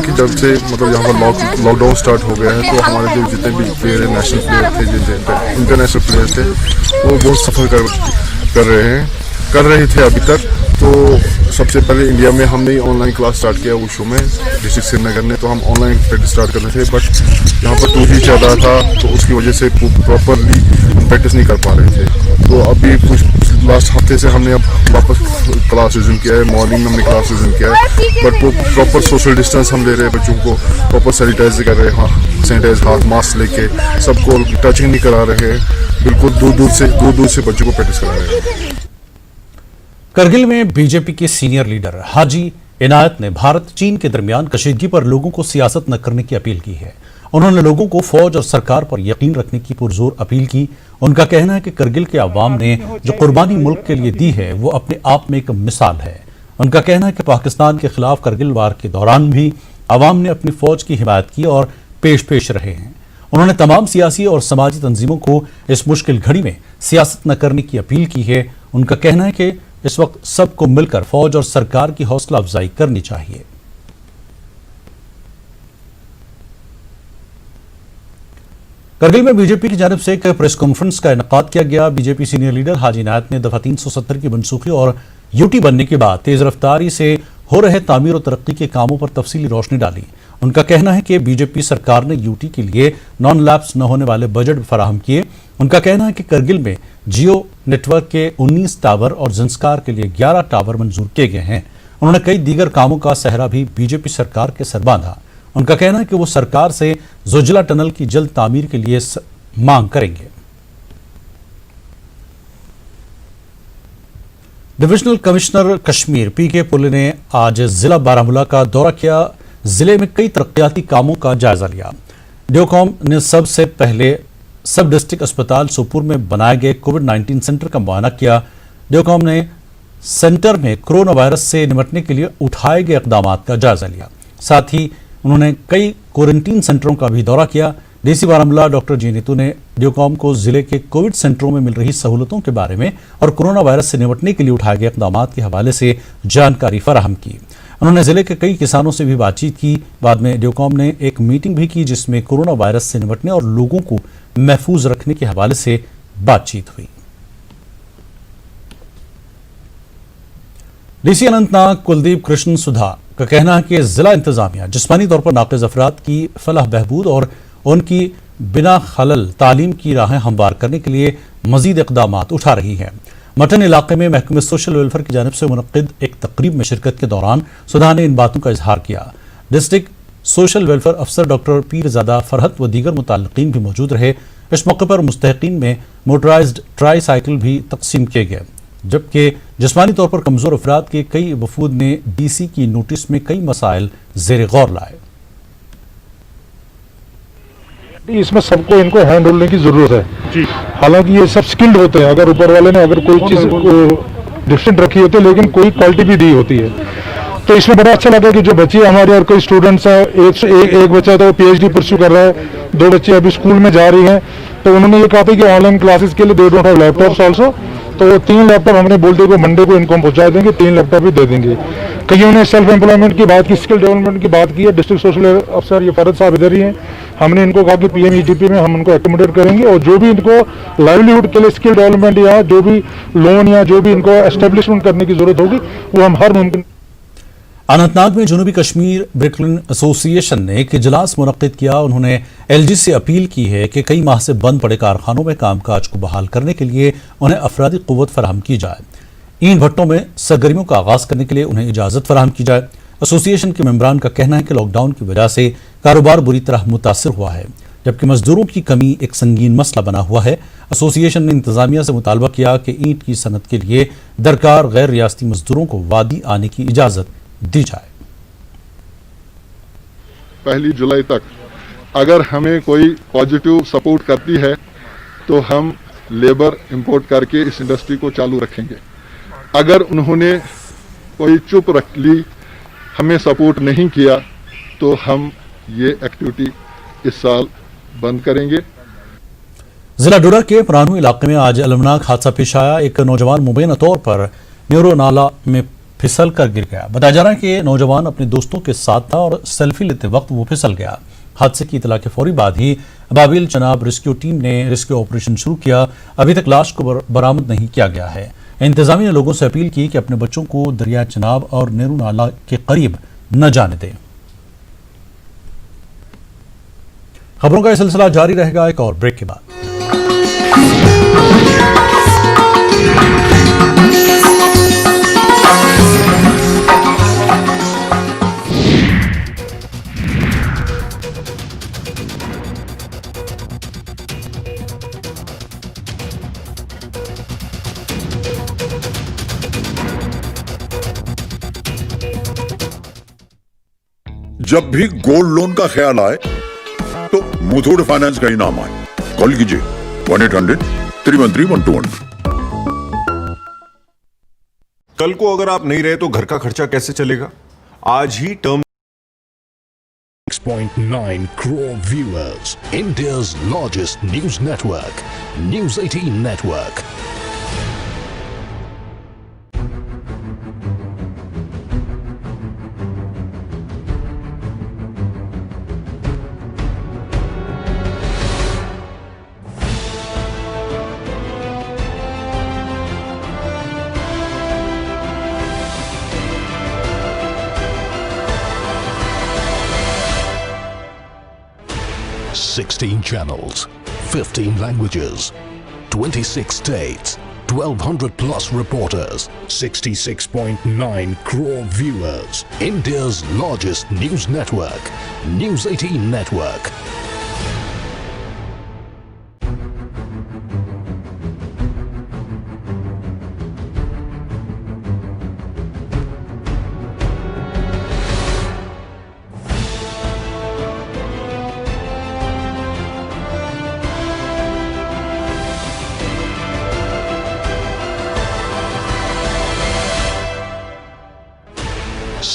कि जब से मतलब यहाँ पर लॉकडाउन स्टार्ट हो गया है तो हमारे जो जितने भी प्लेयर हैं, नेशनल प्लेयर थे, जितने इंटरनेशनल प्लेयर्स थे, वो बहुत सफ़र कर रहे थे अभी तक। तो सबसे पहले इंडिया में हमने ऑनलाइन क्लास स्टार्ट किया उस शो में डिस्ट्रिक्ट श्रीनगर ने, तो हम ऑनलाइन प्रैक्टिस स्टार्ट कर रहे थे, बट यहाँ पर 2G चल रहा था तो उसकी वजह से प्रॉपरली प्रैक्टिस नहीं कर पा रहे थे। तो अभी कुछ लास्ट हफ्ते से हमने अब वापस क्लास रिज्यूम किया है, मॉर्निंग में हमने क्लास रिज्यूम किया है, बट वो प्रॉपर सोशल डिस्टेंस हम ले रहे हैं, बच्चों को प्रॉपर सैनिटाइज कर रहे हैं, सैनिटाइज हाथ मास्क लेके, सबको टचिंग नहीं करा रहे हैं, बिल्कुल दूर दूर से बच्चों को प्रैक्टिस करा रहे हैं। करगिल में बीजेपी के सीनियर लीडर हाजी इनायत ने भारत चीन के दरमियान कशीदगी पर लोगों को सियासत न करने की अपील की है। उन्होंने लोगों को फौज और सरकार पर यकीन रखने की पुरजोर अपील की। उनका कहना है कि करगिल के अवाम ने जो कुर्बानी मुल्क के लिए दी है वो अपने आप में एक मिसाल है। उनका कहना है कि पाकिस्तान के खिलाफ करगिल वार के दौरान भी अवाम ने अपनी फौज की हिमायत की और पेश रहे हैं। उन्होंने तमाम सियासी और समाजी तंजीमों को इस मुश्किल घड़ी में सियासत न करने की अपील की है। उनका कहना है कि इस वक्त सबको मिलकर फौज और सरकार की हौसला अफजाई करनी चाहिए। करगिल में बीजेपी की जानिब से एक प्रेस कॉन्फ्रेंस का इनेकाद किया गया। बीजेपी सीनियर लीडर हाजी इनायत ने दफा 370 की मनसूखी और यूटी बनने के बाद तेज रफ्तारी से हो रहे तामीर और तरक्की के कामों पर तफसीली रोशनी डाली। उनका कहना है कि बीजेपी सरकार ने यूटी के लिए नॉन लैप्स न होने वाले बजट फराहम किए। उनका कहना है कि करगिल में जियो नेटवर्क के 19 टावर और जंस्कार के लिए 11 टावर मंजूर किए गए हैं। उन्होंने कई दीगर कामों का सहरा भी बीजेपी सरकार के सर बांधा। उनका कहना है कि वो सरकार से जोजिला टनल की जल्द तामीर के लिए मांग करेंगे। डिविजनल कमिश्नर कश्मीर पीके पुले ने आज जिला बारामूला का दौरा किया। जिले में कई तरक्याती कामों का जायजा लिया। ड्योकॉम ने सबसे पहले सब डिस्ट्रिक्ट अस्पताल सोपुर में बनाए गए कोविड-19 सेंटर का मुआयना किया। ड्योकॉम ने सेंटर में कोरोना वायरस से निपटने के लिए उठाए गए इकदाम का जायजा लिया। साथ ही उन्होंने कई क्वारंटीन सेंटरों का भी दौरा किया। डीसी बारामूला डॉक्टर जी नीतू ने ड्योकॉम को जिले के कोविड सेंटरों में मिल रही सहूलतों के बारे में और कोरोना वायरस से निपटने के लिए उठाए गए इकदाम के हवाले से जानकारी फराहम की। उन्होंने जिले के कई किसानों से भी बातचीत की। बाद में ड्योकॉम ने एक मीटिंग भी की जिसमें कोरोना वायरस से निपटने और लोगों को महफूज रखने के हवाले से बातचीत हुई। डीसी अनंतनाग कुलदीप कृष्ण सुधा का कहना है कि जिला इंतजामिया जिस्मानी तौर पर नाक़िज़ अफराद की फलाह बहबूद और उनकी बिना खलल तालीम की राहें हमवार करने के लिए मजीद इक़दामात उठा रही है। मटन इलाके में महकमे सोशल वेलफेयर की जानिब से मुनक्किद एक तकरीब में शिरकत के दौरान सुधा ने इन बातों का इजहार किया। डिस्ट्रिक्ट सोशल वेलफेयर अफसर डॉक्टर पीरजादा फरहत व दीगर मुताल्लिकीन भी मौजूद रहे। इस मौके पर मुस्तहिकीन में मोटराइज्ड ट्राई साइकिल भी तकसीम किए गए, जबकि जिस्मानी तौर पर कमजोर अफराद के कई वफूद ने डीसी की नोटिस में कई मसाइल जेर गौर लाए। इसमें सबको इनको हैंड होल्डने की जरूरत है जी। हालांकि ये सब स्किल्ड होते हैं, अगर ऊपर वाले ने अगर कोई चीज डिफरेंट रखी होती है लेकिन कोई क्वालिटी भी दी होती है, तो इसमें बड़ा अच्छा लगा कि जो बच्चे हमारे और कोई स्टूडेंट्स हैं, एक बच्चा तो पीएचडी परस्यू कर रहा है, 2 बच्चे अभी स्कूल में जा रही हैं, तो उन्होंने ये कहा था कि ऑनलाइन क्लासेस के लिए they don't have laptops also, तो 3 लैपटॉप हमने बोल दिया कि मंडे को इनको हम पहुंचा देंगे, 3 लैपटॉप भी दे देंगे। कईयों ने सेल्फ एम्प्लॉयमेंट की बात की, स्किल डेवलपमेंट की बात की है। डिस्ट्रिक्ट सोशल अफसर ये फरद साहब इधर ही हैं, हमने इनको कहा कि पीएमईजीपी में हम उनको एकोमोडेट करेंगे और जो भी इनको लाइवलीहुड के लिए स्किल डेवलपमेंट या जो भी लोन या जो भी इनको एस्टेब्लिशमेंट करने की जरूरत होगी वो हम हर मुमकिन। अनंतनाग में जनूबी कश्मीर ब्रिकलिन एसोसिएशन ने एक इजलास मुनक्किद किया। उन्होंने एलजी से अपील की है कि कई माह से बंद पड़े कारखानों में कामकाज को बहाल करने के लिए उन्हें अफरादी क़ुव्वत फराहम की जाए। ईंट भट्टों में सरगर्मियों का आगाज करने के लिए उन्हें इजाज़त फराहम की जाए। एसोसिएशन के मेंबरान का कहना है कि लॉकडाउन की वजह से कारोबार बुरी तरह मुतासिर हुआ है। जबकि मजदूरों की कमी एक संगीन मसला बना हुआ है। एसोसिएशन ने इंतजामिया से मुतालबा किया कि ईंट की सनत के लिए दरकार गैर रियासती मजदूरों को वादी आने की इजाज़त दी जाए। 1 जुलाई तक अगर हमें कोई पॉजिटिव सपोर्ट करती है तो हम लेबर इंपोर्ट करके इस इंडस्ट्री को चालू रखेंगे। अगर उन्होंने कोई चुप रख ली, हमें सपोर्ट नहीं किया, तो हम ये एक्टिविटी इस साल बंद करेंगे। जिला डोडा के परानू इलाके में आज अलमनाक हादसा पेश आया। एक नौजवान मुबैना तौर पर न्यूरो नाला में फिसल कर गिर गया। बताया जा रहा है कि नौजवान अपने दोस्तों के साथ था और सेल्फी लेते वक्त वो फिसल गया। हादसे की इतला के फौरी बाद ही अबाबिल चनाब रेस्क्यू टीम ने रेस्क्यू ऑपरेशन शुरू किया। अभी तक लाश को बरामद नहीं किया गया है। इंतजामिया ने लोगों से अपील की कि अपने बच्चों को दरिया चनाब और नेहरू नाला के करीब न जाने दें। खबरों का यह सिलसिला जारी रहेगा एक और ब्रेक के बाद। जब भी गोल्ड लोन का ख्याल आए तो मुथूट फाइनेंस का ही नाम आए। कॉल कीजिए 1-800-313-121। कल को अगर आप नहीं रहे तो घर का खर्चा कैसे चलेगा? आज ही term 6.9 crore viewers, India's largest news network, News 18 Network. Sixteen channels, 15 languages, 26 states, 1,200 plus reporters, 66.9 crore viewers. India's largest news network, News 18 Network.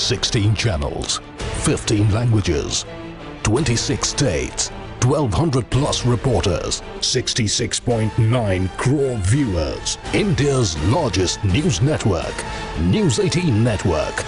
Sixteen channels, 15 languages, 26 states, 1,200 plus reporters, 66.9 crore viewers. India's largest news network, News 18 Network.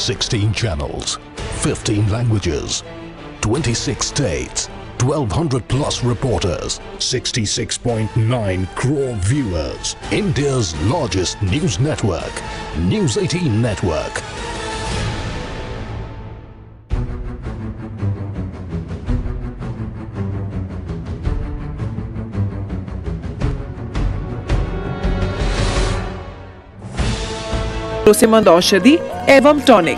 Sixteen channels, 15 languages, 26 states, 1,200 plus reporters, 66.9 crore viewers. India's largest news network, News 18 Network. भरोसेमंद औषधि एवं टॉनिक।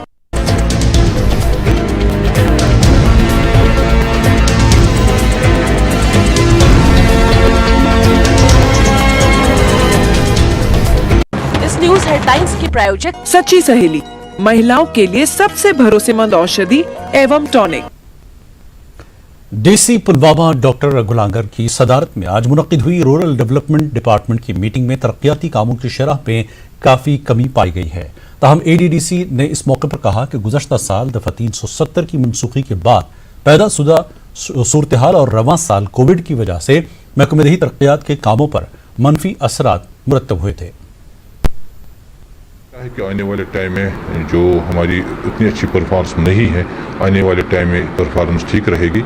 इस न्यूज हेडलाइंस के प्रायोजक सच्ची सहेली, महिलाओं के लिए सबसे भरोसेमंद औषधि एवं टॉनिक। डीसी पुलवामा डॉक्टर रघुलांगर की सदारत में आज मुनक्किद हुई रूरल डेवलपमेंट डिपार्टमेंट की मीटिंग में तरक्याती कामों की शरह में काफी कमी पाई गई है। ताहम एडीडीसी ने इस मौके पर कहा कि गुज़श्ता साल दफा 370 की मनसूखी के बाद पैदा शुदा सूरत हाल और रवां साल कोविड की वजह से महकमे दही तरक्यात के कामों पर मनफी असरात मुरतब हुए थे। कि आने वाले टाइम में जो हमारी उतनी अच्छी परफॉर्मेंस नहीं है, आने वाले टाइम में परफॉर्मेंस ठीक रहेगी,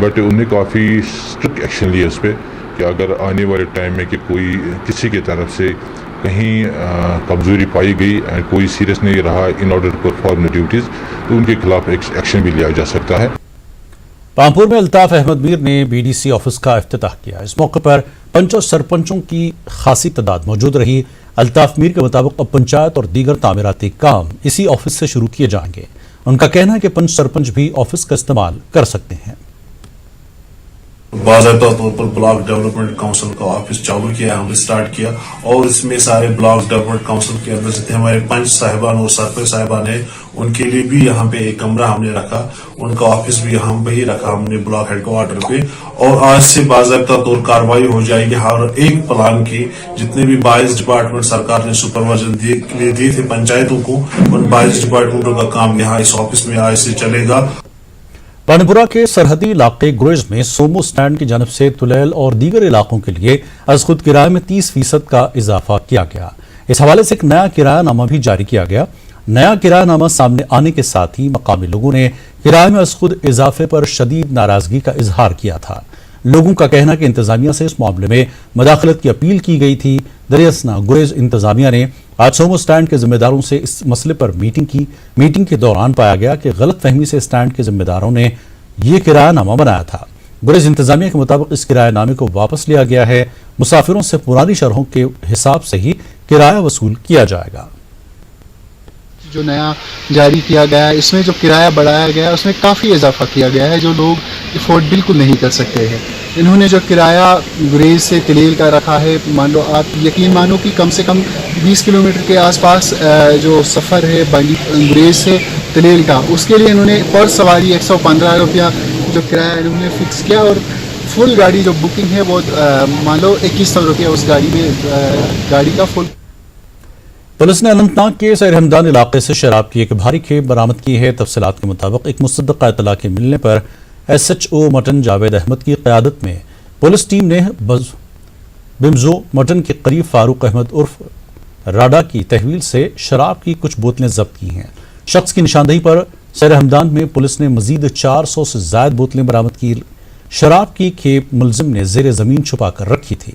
बट उन्हें काफ़ी स्ट्रिक्ट एक्शन लिया इस पर कि अगर आने वाले टाइम में कि कोई किसी की तरफ से कहीं कमज़ोरी पाई गई एंड कोई सीरियस नहीं रहा in order to perform the duties तो उनके खिलाफ एक्शन भी लिया जा सकता है। पामपुर में अल्ताफ अहमद मीर ने बीडीसी ऑफिस का इफ्तिताह किया। इस मौके पर पंच और सरपंचों की खासी तादाद मौजूद रही। अल्ताफ मीर के मुताबिक अब पंचायत और दीगर तामीराती काम इसी ऑफिस से शुरू किए जाएंगे। उनका कहना है कि पंच सरपंच भी ऑफिस का इस्तेमाल कर सकते हैं। बाज़ाब्ता तौर पर ब्लॉक डेवलपमेंट काउंसिल का ऑफिस चालू किया, हमने स्टार्ट किया और इसमें सारे ब्लॉक डेवलपमेंट काउंसिल के अंदर जितने हमारे पंच साहिबान और सरपंच साहिबान है उनके लिए भी यहाँ पे एक कमरा हमने रखा, उनका ऑफिस भी यहाँ पे ही रखा हमने ब्लॉक हेडक्वार्टर पे। और आज से बाज़ाब्ता तौर कार्रवाई हो जाएगी हर एक प्लान की। जितने भी 22 डिपार्टमेंट सरकार ने सुपरवाइजन दिए थे पंचायतों को, उन 22 डिपार्टमेंटों का काम यहाँ इस ऑफिस में आज से चलेगा। पानीपुरा के सरहदी इलाके गुरेज में सोमो स्टैंड की जानब से तुलैल और दीगर इलाकों के लिए अज खुद किराए में 30% का इजाफा किया गया। इस हवाले से एक नया किरायानामा भी जारी किया गया। नया किरायानामा सामने आने के साथ ही मकामी लोगों ने किराए में अज खुद इजाफे पर शदीद नाराजगी का इजहार किया था। लोगों का कहना कि इंतजामिया से इस मामले में मुदाखलत की अपील की गई थी। दरियासना गुरेज इंतजामिया ने आज सोमो स्टैंड के जिम्मेदारों से इस मसले पर मीटिंग की। मीटिंग के दौरान पाया गया कि गलत फहमी से स्टैंड के जिम्मेदारों ने यह किरायानामा बनाया था। गुरेज इंतजामिया के मुताबिक इस किरायानामे को वापस लिया गया है। मुसाफिरों से पुरानी शरहों के हिसाब से ही किराया वसूल किया जाएगा। जो नया जारी किया गया है इसमें जो किराया बढ़ाया गया है उसमें काफ़ी इजाफा किया गया है जो लोग अफोर्ड बिल्कुल नहीं कर सकते हैं। इन्होंने जो किराया गुरेज से तिलेल का रखा है, मान लो आप यकीन मानो कि कम से कम 20 किलोमीटर के आसपास जो सफ़र है गुरेज से तिलेल का, उसके लिए इन्होंने पर सवारी 115 रुपया जो किराया इन्होंने फिक्स किया और फुल गाड़ी जो बुकिंग है वो मान लो 2100 रुपया उस गाड़ी में गाड़ी का फुल। पुलिस ने अनंतनाग के सरहमदान इलाके से शराब की एक भारी खेप बरामद की है। तफसीलात के मुताबिक एक मुसद्दक़ा इत्तला के मिलने पर SHO मटन जावेद अहमद की क़यादत में पुलिस टीम ने बिम्जो मटन के करीब फारूक अहमद उर्फ राडा की तहवील से शराब की कुछ बोतलें जब्त की हैं। शख्स की निशानदेही पर सरहमदान में पुलिस ने मजीद 400 से ज्यादा बोतलें बरामद की। शराब की खेप मुलजिम ने जेर जमीन छुपा कर रखी थी।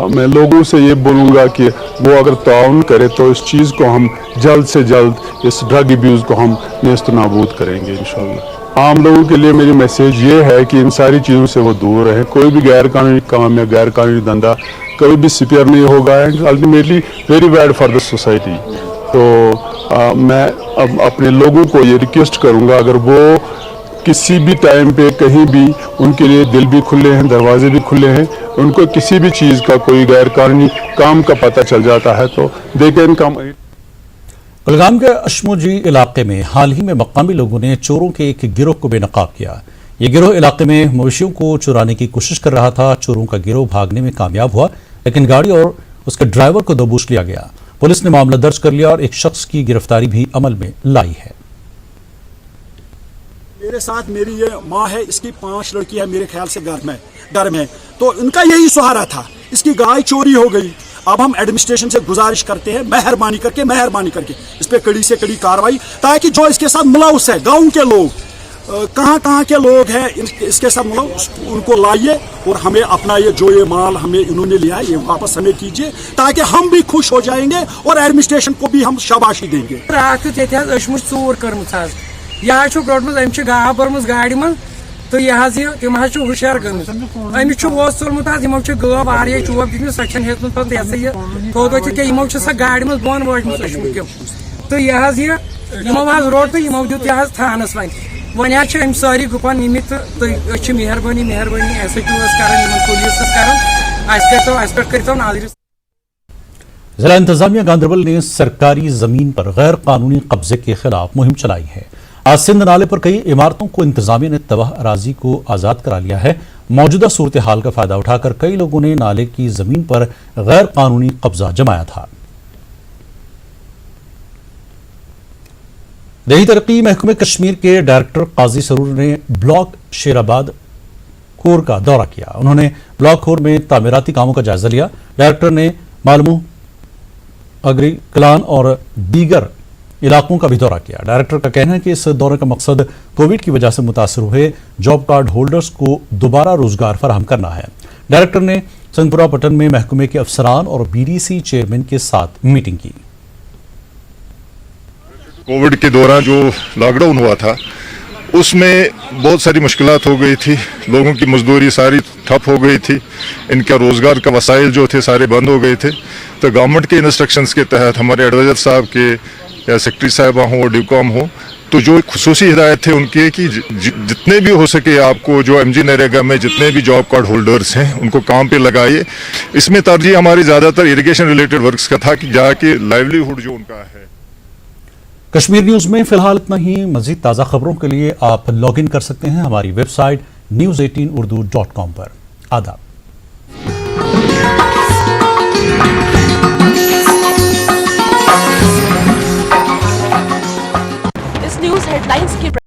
मैं लोगों से ये बोलूँगा कि वो अगर ताउन करे तो इस चीज़ को हम जल्द से जल्द इस ड्रग अब्यूज़ को हम नेस्त नाबूद करेंगे इंशाल्लाह। आम लोगों के लिए मेरी मैसेज ये है कि इन सारी चीज़ों से वो दूर रहें। कोई भी गैर कानूनी काम या गैर कानूनी धंधा कभी भी सिपियर नहीं होगा and ultimately very bad for the society. तो मैं अब अपने लोगों को ये रिक्वेस्ट करूँगा अगर वो किसी भी टाइम पे कहीं भी उनके लिए दिल भी खुले हैं, दरवाजे भी खुले हैं, उनको किसी भी चीज़ का कोई गैर कानूनी काम का पता चल जाता है तो दे कैन कम। कुलगाम के अशमोजी इलाके में हाल ही में मकामी लोगों ने चोरों के एक गिरोह को बेनकाब किया। ये गिरोह इलाके में मवेशियों को चुराने की कोशिश कर रहा था। चोरों का गिरोह भागने में कामयाब हुआ लेकिन गाड़ी और उसके ड्राइवर को दबोच लिया गया। पुलिस ने मामला दर्ज कर लिया और एक शख्स की गिरफ्तारी भी अमल में लाई है। मेरे साथ मेरी ये माँ है, इसकी 5 लड़की है मेरे ख्याल से घर में तो इनका यही सहारा था। इसकी गाय चोरी हो गई। अब हम एडमिनिस्ट्रेशन से गुजारिश करते हैं मेहरबानी करके इस पे कड़ी से कड़ी कार्रवाई ताकि जो इसके साथ मुलव्वस है गांव के लोग कहाँ के लोग हैं इसके साथ मुलव्वस उनको लाइए और हमें अपना ये माल हमें इन्होंने लिया है ये वापस हमें कीजिए ताकि हम भी खुश हो जाएंगे और एडमिनिस्ट्रेशन को भी हम शाबाशी देंगे। यह ब्रोटम अम्स गाव भरम गाड़ी मन तो यह तम हुशियार गमिस अमिस तुलमुत यमो गो वारिया चोब दित सो ये थोद यमो सा गाड़ी मन बोन वोचम तो यह रोड तो यमो दित थानस वन अम सारी गुपन निमित तो मेहरबानी SHO पुलिस कर नाजिर। जिला इंतजामिया गांधरबल ने सरकारी जमीन पर गैर कानूनी कब्जे के खिलाफ मुहिम चलाई है। आज सिंध नाले पर कई इमारतों को इंतजामिया ने तबाह अराजी को आजाद करा लिया है। मौजूदा सूरत हाल का फायदा उठाकर कई लोगों ने नाले की जमीन पर गैर कानूनी कब्जा जमाया था। देही तरक्की महकमे कश्मीर के डायरेक्टर काजी सरूर ने ब्लॉक शेराबाद खोर का दौरा किया। उन्होंने ब्लॉक खोर में तामीराती कामों का जायजा लिया। डायरेक्टर ने मालूम अग्री कलान और दीगर इलाकों का भी दौरा किया। डायरेक्टर का कहना है कि इस दौरे का मकसद कोविड की वजह से मुतासर हुए जॉब कार्ड होल्डर्स को दोबारा रोजगार फराहम करना है। डायरेक्टर ने संतपुरा पट्टन में महकमे के अफसरान और बीडीसी चेयरमैन के साथ मीटिंग की। कोविड के दौरान जो लॉकडाउन हुआ था उसमें बहुत सारी मुश्किलात हो गई थी, लोगों की मजदूरी सारी ठप हो गई थी, इनका रोज़गार का वसाइल जो थे सारे बंद हो गए थे। तो गवर्नमेंट के इंस्ट्रक्शंस के तहत हमारे एडवाइज़र साहब के या सेक्रेटरी साहबा हो, डिकॉम हो, तो जो खुसूसी हिदायत थे उनके कि जितने भी हो सके आपको जो एमजी नरेगा में जितने भी जॉब कार्ड होल्डर्स हैं उनको काम पे लगाइए। इसमें तरजीह हमारी ज़्यादातर इरिगेशन रिलेटेड वर्क्स का था कि जाके लाइवलीहुड जो उनका है। कश्मीर न्यूज में फिलहाल इतना ही। मजीद ताज़ा खबरों के लिए आप लॉग इन कर सकते हैं हमारी वेबसाइट news18urdu.com पर। आदाब। इस न्यूज हेडलाइंस की